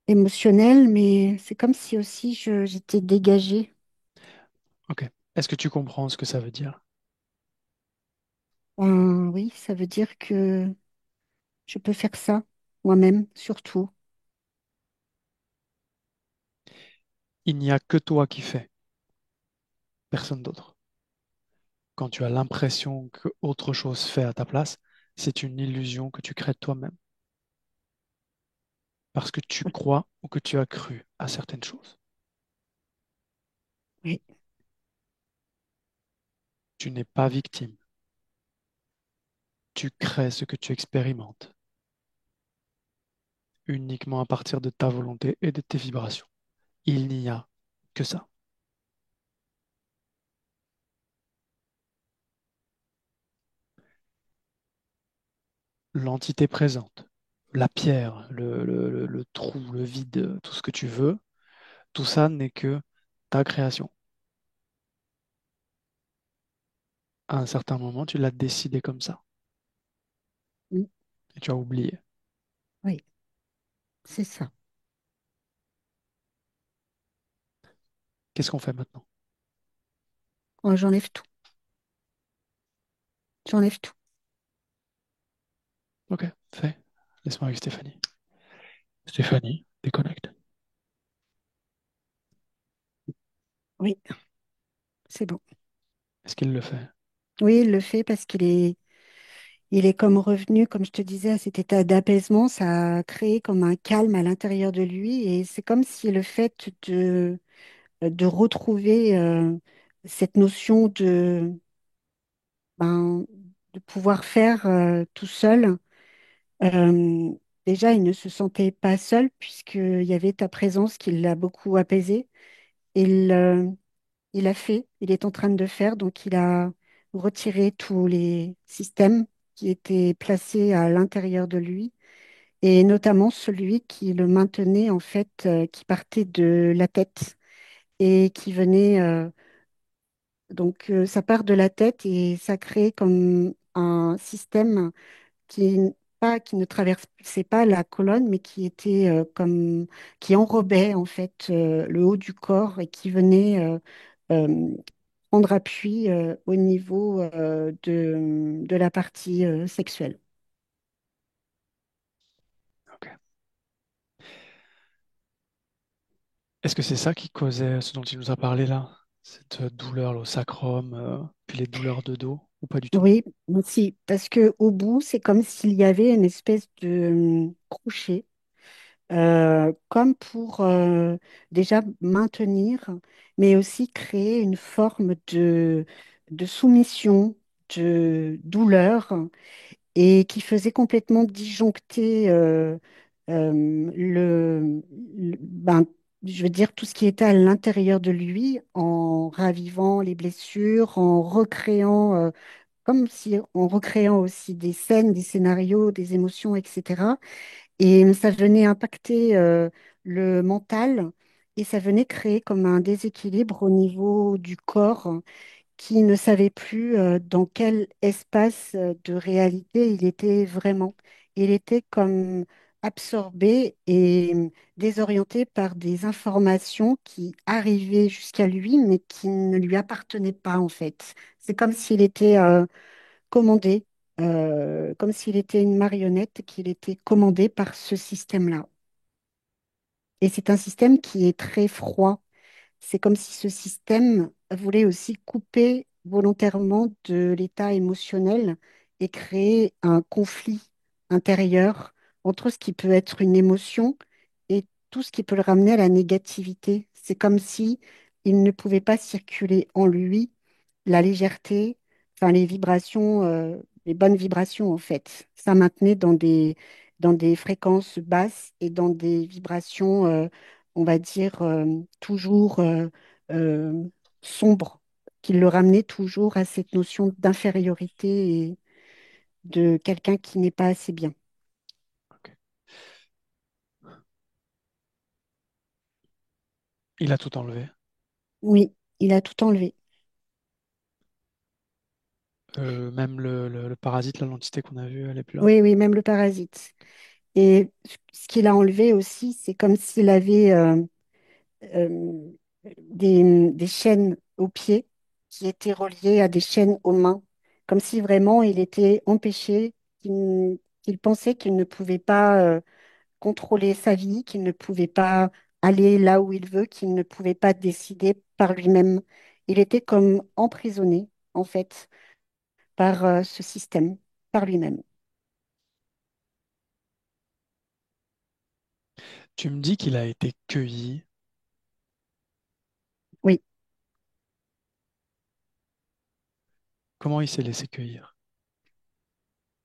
émotionnelle, mais c'est comme si aussi j'étais dégagée. Ok. Est-ce que tu comprends ce que ça veut dire? Ben, oui, ça veut dire que je peux faire ça moi-même, surtout. Il n'y a que toi qui fais, personne d'autre. Quand tu as l'impression que autre chose fait à ta place, c'est une illusion que tu crées toi-même parce que tu crois ou que tu as cru à certaines choses. Oui, Tu n'es pas victime. Tu crées ce que tu expérimentes uniquement à partir de ta volonté et de tes vibrations. Il n'y a que ça. L'entité présente, la pierre, le trou, le vide, tout ce que tu veux, tout ça n'est que ta création. À un certain moment, tu l'as décidé comme ça mm, et tu as oublié. oui, c'est ça. Qu'est-ce qu'on fait maintenant? Oh, j'enlève tout. J'enlève tout. Ok, fais. Laisse-moi avec Stéphanie. Stéphanie, déconnecte. Oui, c'est bon. Est-ce qu'il le fait? Oui, il le fait parce il est comme revenu, comme je te disais, à cet état d'apaisement. Ça a créé comme un calme à l'intérieur de lui. Et c'est comme si le fait de retrouver cette notion ben, de pouvoir faire tout seul, euh, déjà, il ne se sentait pas seul puisqu'il y avait ta présence qui l'a beaucoup apaisé. Il, euh, il a fait, il est en train de faire, donc il a retiré tous les systèmes qui étaient placés à l'intérieur de lui, et notamment celui qui le maintenait en fait, qui partait de la tête et qui venait, donc ça part de la tête et ça crée comme un système qui, qui ne traversait pas la colonne, mais qui était qui enrobait en fait le haut du corps et qui venait euh, prendre appui au niveau de la partie sexuelle. Ok. Est-ce que c'est ça qui causait ce dont il nous a parlé là? Cette douleur là, au sacrum, puis les douleurs de dos, ou pas du tout? Oui, aussi, parce que au bout, c'est comme s'il y avait une espèce de crochet, comme pour déjà maintenir, mais aussi créer une forme de soumission, de douleur, et qui faisait complètement disjoncter ben, je veux dire, tout ce qui était à l'intérieur de lui, en ravivant les blessures, en recréant, comme si en recréant aussi des scènes, des scénarios, des émotions, etc. Et ça venait impacter le mental et ça venait créer comme un déséquilibre au niveau du corps qui ne savait plus dans quel espace de réalité il était vraiment. Il était comme absorbé et désorienté par des informations qui arrivaient jusqu'à lui, mais qui ne lui appartenaient pas en fait. C'est comme s'il était commandé. comme s'il était une marionnette, qu'il était commandé par ce système-là. Et c'est un système qui est très froid. C'est comme si ce système voulait aussi couper volontairement de l'état émotionnel et créer un conflit intérieur entre ce qui peut être une émotion et tout ce qui peut le ramener à la négativité. C'est comme si il ne pouvait pas circuler en lui la légèreté, enfin les vibrations, les bonnes vibrations en fait. Ça maintenait dans des fréquences basses et dans des vibrations, on va dire, toujours euh, sombres, qui le ramenaient toujours à cette notion d'infériorité et de quelqu'un qui n'est pas assez bien. Ok. Il a tout enlevé. Oui, il a tout enlevé. Même le parasite, là, l'entité qu'on a vue, elle est plus là. Oui, oui, même le parasite. Et ce qu'il a enlevé aussi, c'est comme s'il avait euh, des chaînes aux pieds qui étaient reliées à des chaînes aux mains, comme si vraiment il était empêché, qu'il pensait qu'il ne pouvait pas contrôler sa vie, qu'il ne pouvait pas aller là où il veut, qu'il ne pouvait pas décider par lui-même. Il était comme emprisonné, en fait, par ce système, par lui-même. Tu me dis qu'il a été cueilli. Oui. Comment il s'est laissé cueillir?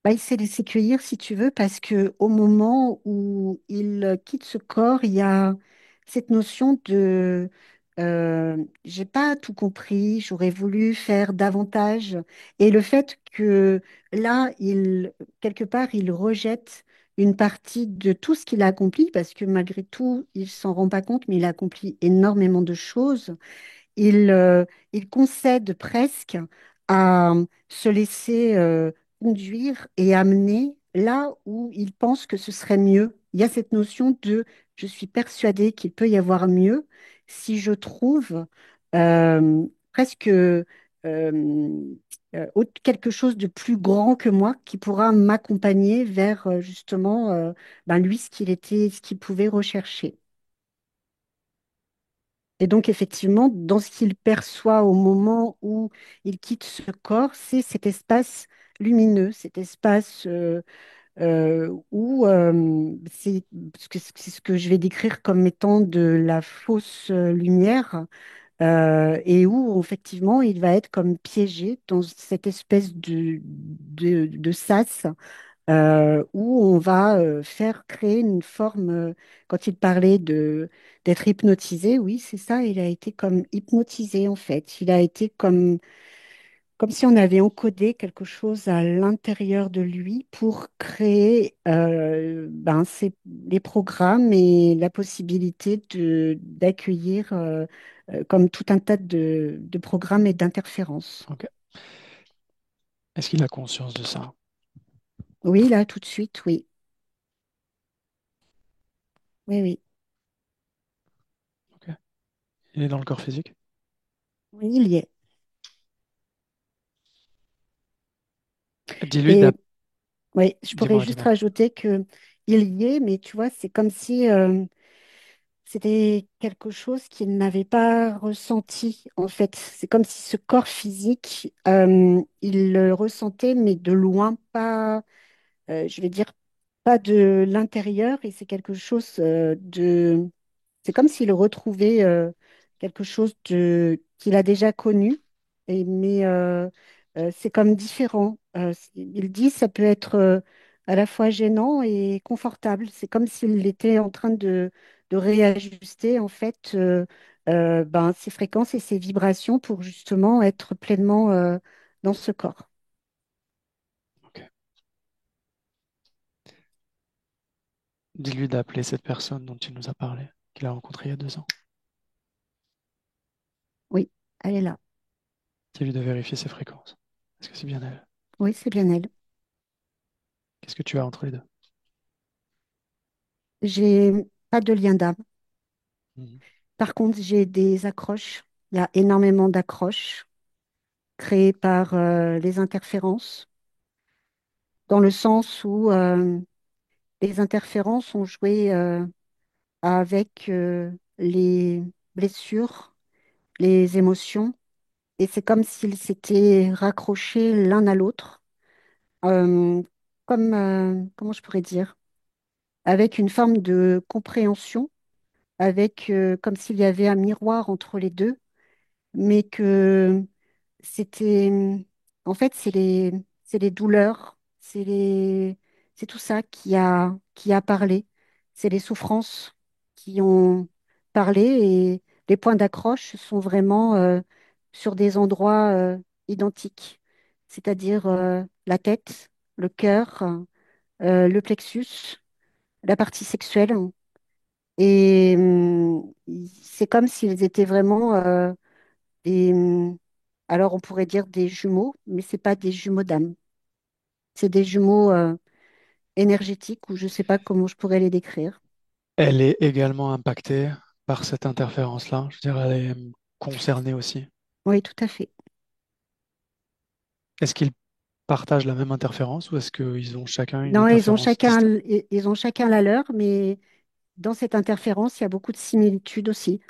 Bah, il s'est laissé cueillir, si tu veux, parce que au moment où il quitte ce corps, il y a cette notion de j'ai pas tout compris, j'aurais voulu faire davantage. Et le fait que là, quelque part, il rejette une partie de tout ce qu'il a accompli, parce que malgré tout, il s'en rend pas compte, mais il a accompli énormément de choses. Il, euh, il concède presque à se laisser conduire et amener là où il pense que ce serait mieux. Il y a cette notion de je suis persuadé qu'il peut y avoir mieux si je trouve presque quelque chose de plus grand que moi qui pourra m'accompagner vers justement ben, lui ce qu'il était, ce qu'il pouvait rechercher. Et donc, effectivement, dans ce qu'il perçoit au moment où il quitte ce corps, c'est cet espace lumineux, cet espace où c'est ce que je vais décrire comme étant de la fausse lumière, et où, effectivement, il va être comme piégé dans cette espèce de sas où on va faire créer une forme, quand il parlait d'être hypnotisé, oui, c'est ça, il a été comme hypnotisé en fait. Il a été comme si on avait encodé quelque chose à l'intérieur de lui pour créer ben, les programmes et la possibilité d'accueillir comme tout un tas de programmes et d'interférences. Ok. Est-ce qu'il a conscience de ça? Oui, là, tout de suite, oui. Oui, oui. Ok. Il est dans le corps physique? Oui, il y est. Dis-lui Et d'ap... oui, je pourrais Dis-moi, juste dis-moi. rajouter que il y est, mais tu vois, c'est comme si c'était quelque chose qu'il n'avait pas ressenti, en fait. C'est comme si ce corps physique, il le ressentait, mais de loin, pas, je vais dire, pas de l'intérieur, et c'est quelque chose c'est comme s'il retrouvait quelque chose qu'il a déjà connu, mais c'est comme différent. Il dit ça peut être à la fois gênant et confortable. C'est comme s'il était en train de réajuster en fait ben, ses fréquences et ses vibrations pour justement être pleinement dans ce corps. Ok. Dis-lui d'appeler cette personne dont tu nous as parlé, qu'il a rencontrée il y a 2 ans. Oui, elle est là. Dis-lui de vérifier ses fréquences. Est-ce que c'est bien elle? Oui, c'est bien elle. Qu'est-ce que tu as entre les deux? J'ai pas de lien d'âme. Mhm. Par contre, j'ai des accroches. Il y a énormément d'accroches créées par les interférences. dans le sens où les interférences ont joué avec les blessures, les émotions, et c'est comme s'ils s'étaient raccrochés l'un à l'autre, euh, comme, comment je pourrais dire, avec une forme de compréhension, avec comme s'il y avait un miroir entre les deux, mais que c'était, en fait, c'est les douleurs, c'est tout ça qui a parlé. C'est les souffrances qui ont parlé et les points d'accroche sont vraiment sur des endroits identiques, c'est-à-dire la tête, le cœur, le plexus, la partie sexuelle. Et c'est comme s'ils étaient vraiment des, alors on pourrait dire des jumeaux, mais c'est pas des jumeaux d'âme. C'est des jumeaux énergétiques ou je sais pas comment je pourrais les décrire. Elle est également impactée par cette interférence-là. Je dirais, elle est concernée aussi. Oui, tout à fait. Est-ce qu'ils partagent la même interférence ou est-ce qu'ils ont chacun une Non, interférence distincte? ils ont chacun la leur, mais dans cette interférence, il y a beaucoup de similitudes aussi.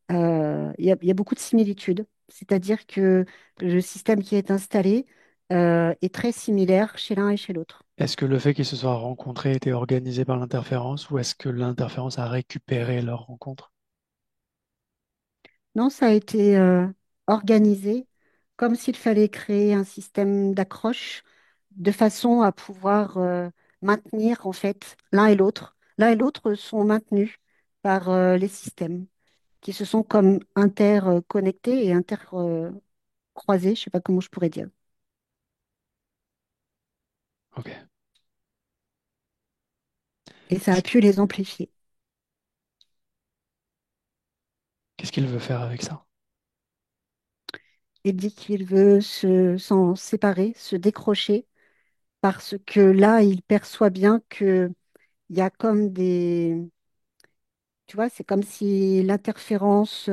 Il y a beaucoup de similitudes. C'est-à-dire que le système qui est installé est très similaire chez l'un et chez l'autre. Est-ce que le fait qu'ils se soient rencontrés était organisé par l'interférence ou est-ce que l'interférence a récupéré leur rencontre? Non, ça a été organisé comme s'il fallait créer un système d'accroche de façon à pouvoir maintenir en fait l'un et l'autre. L'un et l'autre sont maintenus par les systèmes qui se sont comme interconnectés et intercroisés, je ne sais pas comment je pourrais dire. Ok. Et ça a pu les amplifier. Qu'est-ce qu'il veut faire avec ça? Il dit qu'il veut s'en séparer, se décrocher, parce que là, il perçoit bien qu'il y a comme des... Tu vois, c'est comme si l'interférence,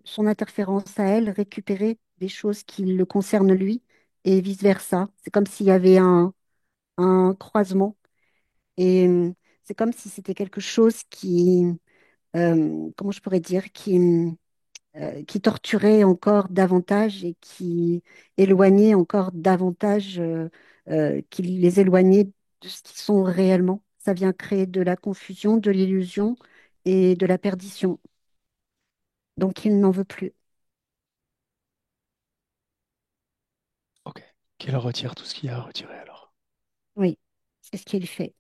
son interférence à elle récupérait des choses qui le concernent lui et vice-versa. C'est comme s'il y avait un croisement et c'est comme si c'était quelque chose qui, comment je pourrais dire, qui torturait encore davantage et qui éloignait encore davantage, qui les éloignait de ce qu'ils sont réellement. Ça vient créer de la confusion, de l'illusion et de la perdition. Donc il n'en veut plus. Ok. Qu'il retire tout ce qu'il y a à retirer alors. Oui, c'est ce qu'il fait.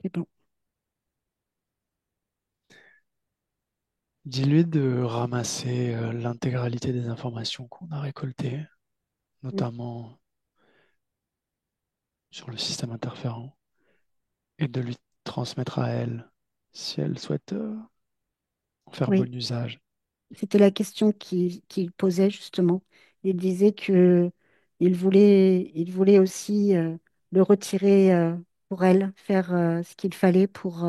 C'est bon. Dis-lui de ramasser l'intégralité des informations qu'on a récoltées, Mm. notamment sur le système interférent, et de lui transmettre à elle si elle souhaite en faire Oui, bon usage. c'était la question qu'il posait justement. Il disait que il voulait aussi le retirer pour elle, faire ce qu'il fallait pour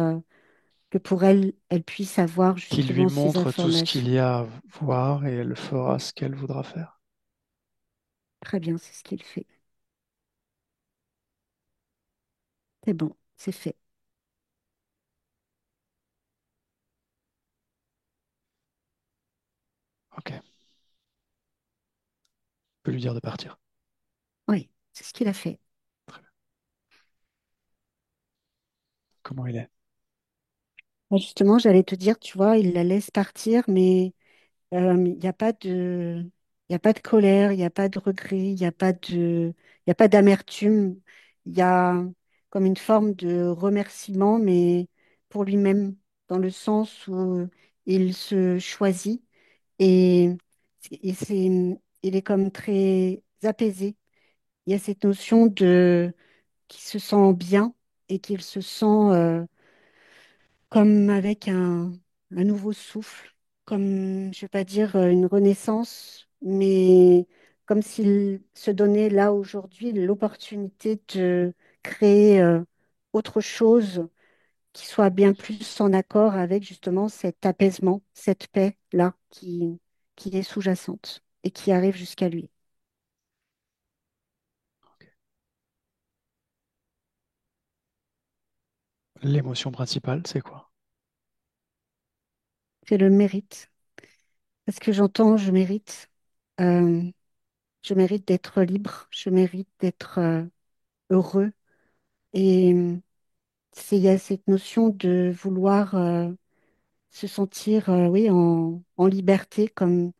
que pour elle, elle puisse avoir Qu'il lui justement ces montre tout ce informations. qu'il y a à voir et elle fera ce qu'elle voudra faire. Très bien, c'est ce qu'il fait. C'est bon, c'est fait. Ok. Je peux lui dire de partir. Oui, c'est ce qu'il a fait. Très bien. Comment il est? Bah, justement, j'allais te dire, tu vois, il la laisse partir, mais il n'y a pas il y a pas de colère, il n'y a pas de regret, il y a pas d'amertume. Il y a comme une forme de remerciement, mais pour lui-même, dans le sens où il se choisit et, et il est comme très apaisé. Il y a cette notion de qu'il se sent bien et qu'il se sent comme avec un nouveau souffle, comme, je ne vais pas dire une renaissance, mais comme s'il se donnait là aujourd'hui l'opportunité de créer autre chose qui soit bien plus en accord avec justement cet apaisement, cette paix-là qui est sous-jacente et qui arrive jusqu'à lui. L'émotion principale, c'est quoi? C'est le mérite. Parce que j'entends, euh, je mérite d'être libre, je mérite d'être heureux. Et il y a cette notion de vouloir se sentir, oui, en liberté, comme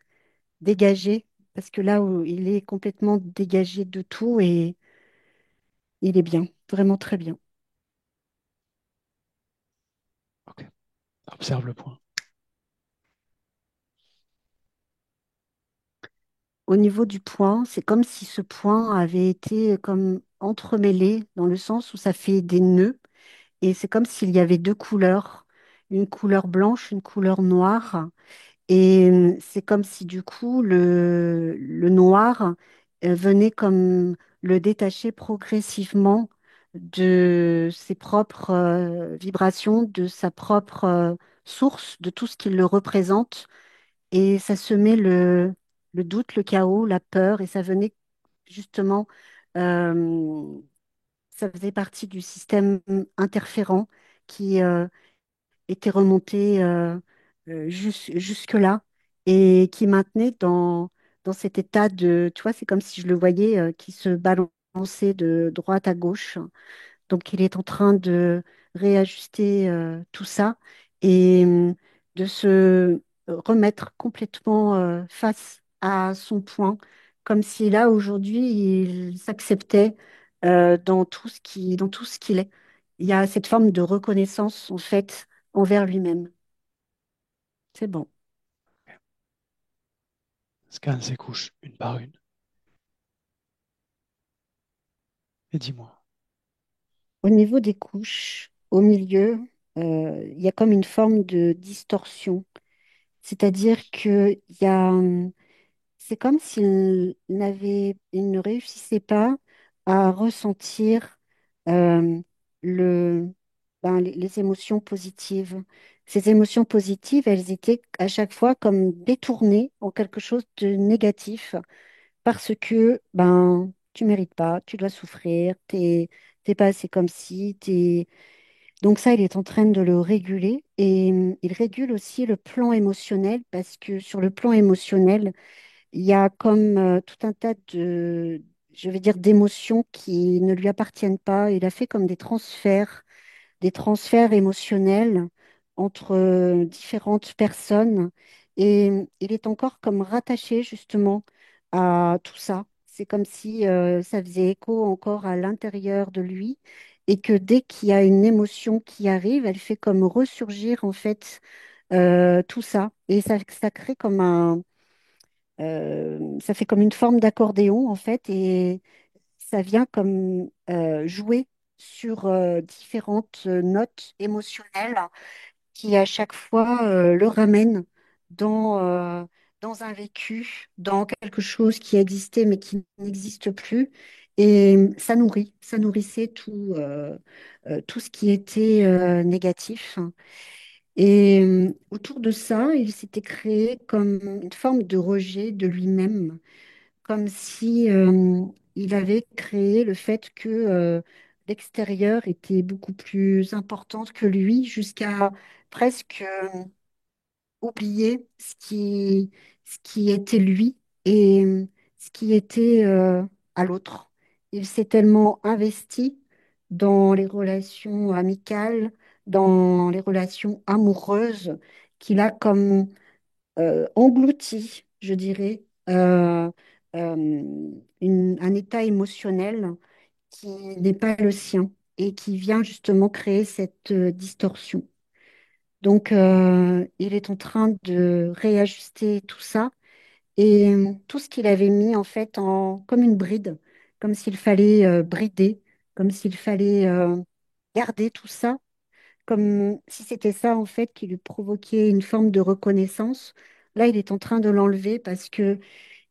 dégagé, parce que là où il est complètement dégagé de tout et il est bien, vraiment très bien. Ok. Observe le point. Au niveau du point, c'est comme si ce point avait été comme entremêlé dans le sens où ça fait des nœuds et c'est comme s'il y avait deux couleurs, une couleur blanche, une couleur noire. Et c'est comme si du coup le noir venait comme le détacher progressivement de ses propres vibrations, de sa propre source, de tout ce qui le représente. Et ça semait le doute, le chaos, la peur, et ça venait justement, euh, ça faisait partie du système interférent qui, était remonté jusque-là et qui maintenait dans cet état de, tu vois, c'est comme si je le voyais qui se balançait de droite à gauche. Donc, il est en train de réajuster tout ça et de se remettre complètement face à son point, comme si là, aujourd'hui, il s'acceptait dans tout ce qu'il est. Il y a cette forme de reconnaissance, en fait, envers lui-même. C'est bon. Scanne ses couches une par une et dis-moi. Au niveau des couches, au milieu, il y a comme une forme de distorsion. C'est-à-dire que c'est comme il ne réussissait pas à ressentir euh, le, les émotions positives. Ces émotions positives, elles étaient à chaque fois comme détournées en quelque chose de négatif parce que tu mérites pas, tu dois souffrir, t'es pas assez comme si, t'es... Donc ça, il est en train de le réguler et il régule aussi le plan émotionnel parce que sur le plan émotionnel, il y a comme tout un tas de, je vais dire, d'émotions qui ne lui appartiennent pas. Il a fait comme des transferts émotionnels entre différentes personnes et il est encore comme rattaché justement à tout ça. C'est comme si ça faisait écho encore à l'intérieur de lui et que dès qu'il y a une émotion qui arrive, elle fait comme ressurgir en fait tout ça et ça crée comme ça fait comme une forme d'accordéon en fait et ça vient comme jouer sur différentes notes émotionnelles qui à chaque fois le ramènent dans, dans un vécu, dans quelque chose qui existait mais qui n'existe plus. Et ça nourrissait tout ce qui était négatif. Et autour de ça, il s'était créé comme une forme de rejet de lui-même comme si il avait créé le fait que l'extérieur était beaucoup plus importante que lui, jusqu'à presque oublier ce qui était lui et ce qui était à l'autre. Il s'est tellement investi dans les relations amicales, dans les relations amoureuses, qu'il a comme englouti, je dirais, un état émotionnel qui n'est pas le sien et qui vient justement créer cette distorsion. Donc, il est en train de réajuster tout ça et tout ce qu'il avait mis en fait comme une bride, comme s'il fallait brider, comme s'il fallait garder tout ça comme si c'était ça en fait qui lui provoquait une forme de reconnaissance. Là, il est en train de l'enlever parce que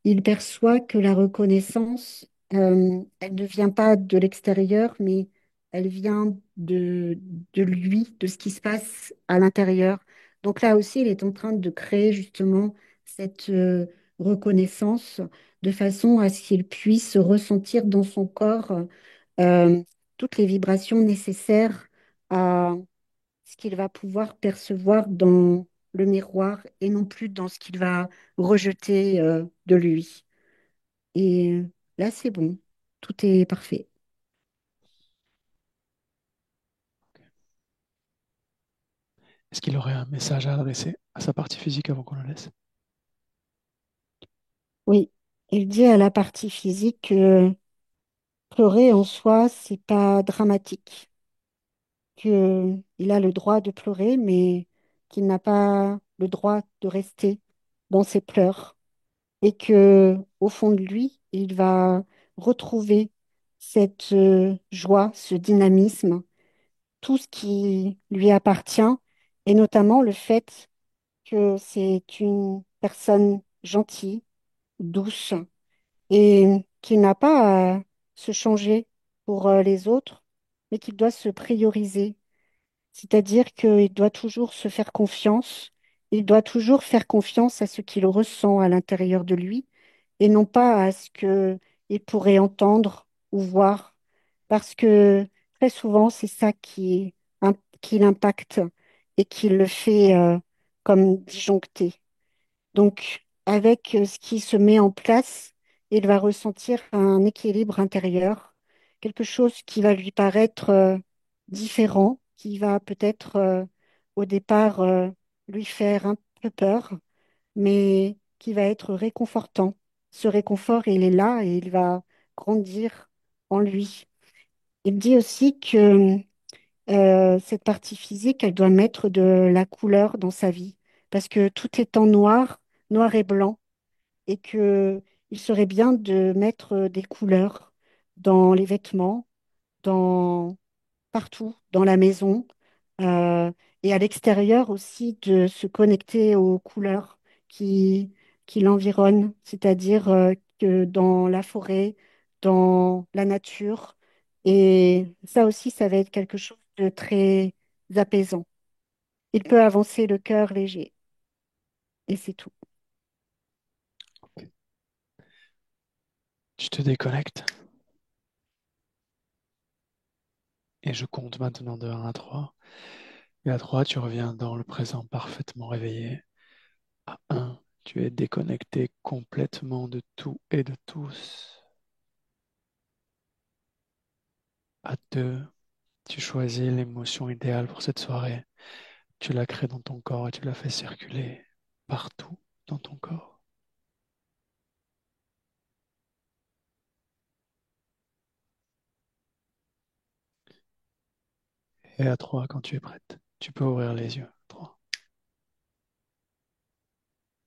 il perçoit que la reconnaissance, elle ne vient pas de l'extérieur, mais elle vient de lui, de ce qui se passe à l'intérieur. Donc là aussi, il est en train de créer justement cette reconnaissance de façon à ce qu'il puisse ressentir dans son corps euh, toutes les vibrations nécessaires à ce qu'il va pouvoir percevoir dans le miroir et non plus dans ce qu'il va rejeter de lui. Et là, c'est bon, tout est parfait. Est-ce qu'il aurait un message à adresser à sa partie physique avant qu'on le laisse? Oui, il dit à la partie physique que pleurer en soi, c'est pas dramatique, qu'il a le droit de pleurer, mais qu'il n'a pas le droit de rester dans ses pleurs et que au fond de lui, il va retrouver cette joie, ce dynamisme, tout ce qui lui appartient, et notamment le fait que c'est une personne gentille, douce, et qui n'a pas à se changer pour les autres, mais qu'il doit se prioriser. C'est-à-dire qu'il doit toujours se faire confiance, il doit toujours faire confiance à ce qu'il ressent à l'intérieur de lui et non pas à ce qu'il pourrait entendre ou voir, parce que très souvent, c'est ça qui l'impacte et qui le fait comme disjoncter. Donc, avec ce qui se met en place, il va ressentir un équilibre intérieur, quelque chose qui va lui paraître différent, qui va peut-être au départ lui faire un peu peur, mais qui va être réconfortant. Ce réconfort, il est là et il va grandir en lui. Il dit aussi que cette partie physique, elle doit mettre de la couleur dans sa vie, parce que tout est en noir, noir et blanc, et que il serait bien de mettre des couleurs dans les vêtements, dans partout, dans la maison, euh, et à l'extérieur aussi de se connecter aux couleurs qui, qui l'environnent, c'est-à-dire que dans la forêt, dans la nature. Et ça aussi, ça va être quelque chose de très apaisant. Il peut avancer le cœur léger, et c'est tout. Tu te déconnectes et je compte maintenant de 1 à 3. Et à 3, tu reviens dans le présent parfaitement réveillé. À 1, tu es déconnecté complètement de tout et de tous. À 2, tu choisis l'émotion idéale pour cette soirée. Tu la crées dans ton corps et tu la fais circuler partout dans ton corps. Et à 3, quand tu es prête, tu peux ouvrir les yeux. 3.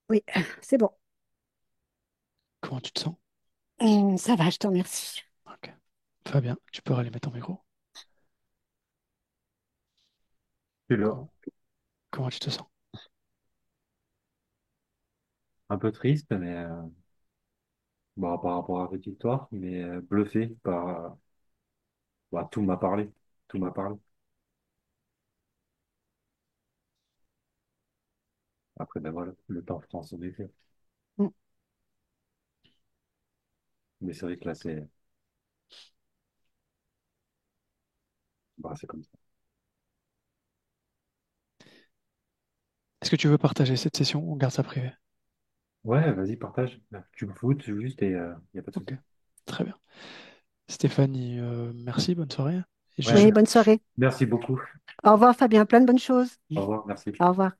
Oui, c'est bon. Comment tu te sens? Ça va, je te remercie. Ok. Fabien, tu peux rallumer ton micro. Je suis là, Comment, comment tu te sens? un peu triste, mais bah, par rapport à cette histoire, mais bluffé par bah, tout m'a parlé. Tout m'a parlé. Après, ben voilà, le temps prend son effet. Mm. Mais c'est vrai que là, c'est comme ça. Est-ce que tu veux partager cette session ou on garde ça privé? Ouais, vas-y, partage. Tu me foutes juste et il n'y a pas de Ok, souci. très bien. Stéphanie, merci, bonne soirée. Et Ouais, Oui, bonne soirée. merci beaucoup. Au revoir, Fabien. Plein de bonnes choses. Au revoir, merci. Au revoir.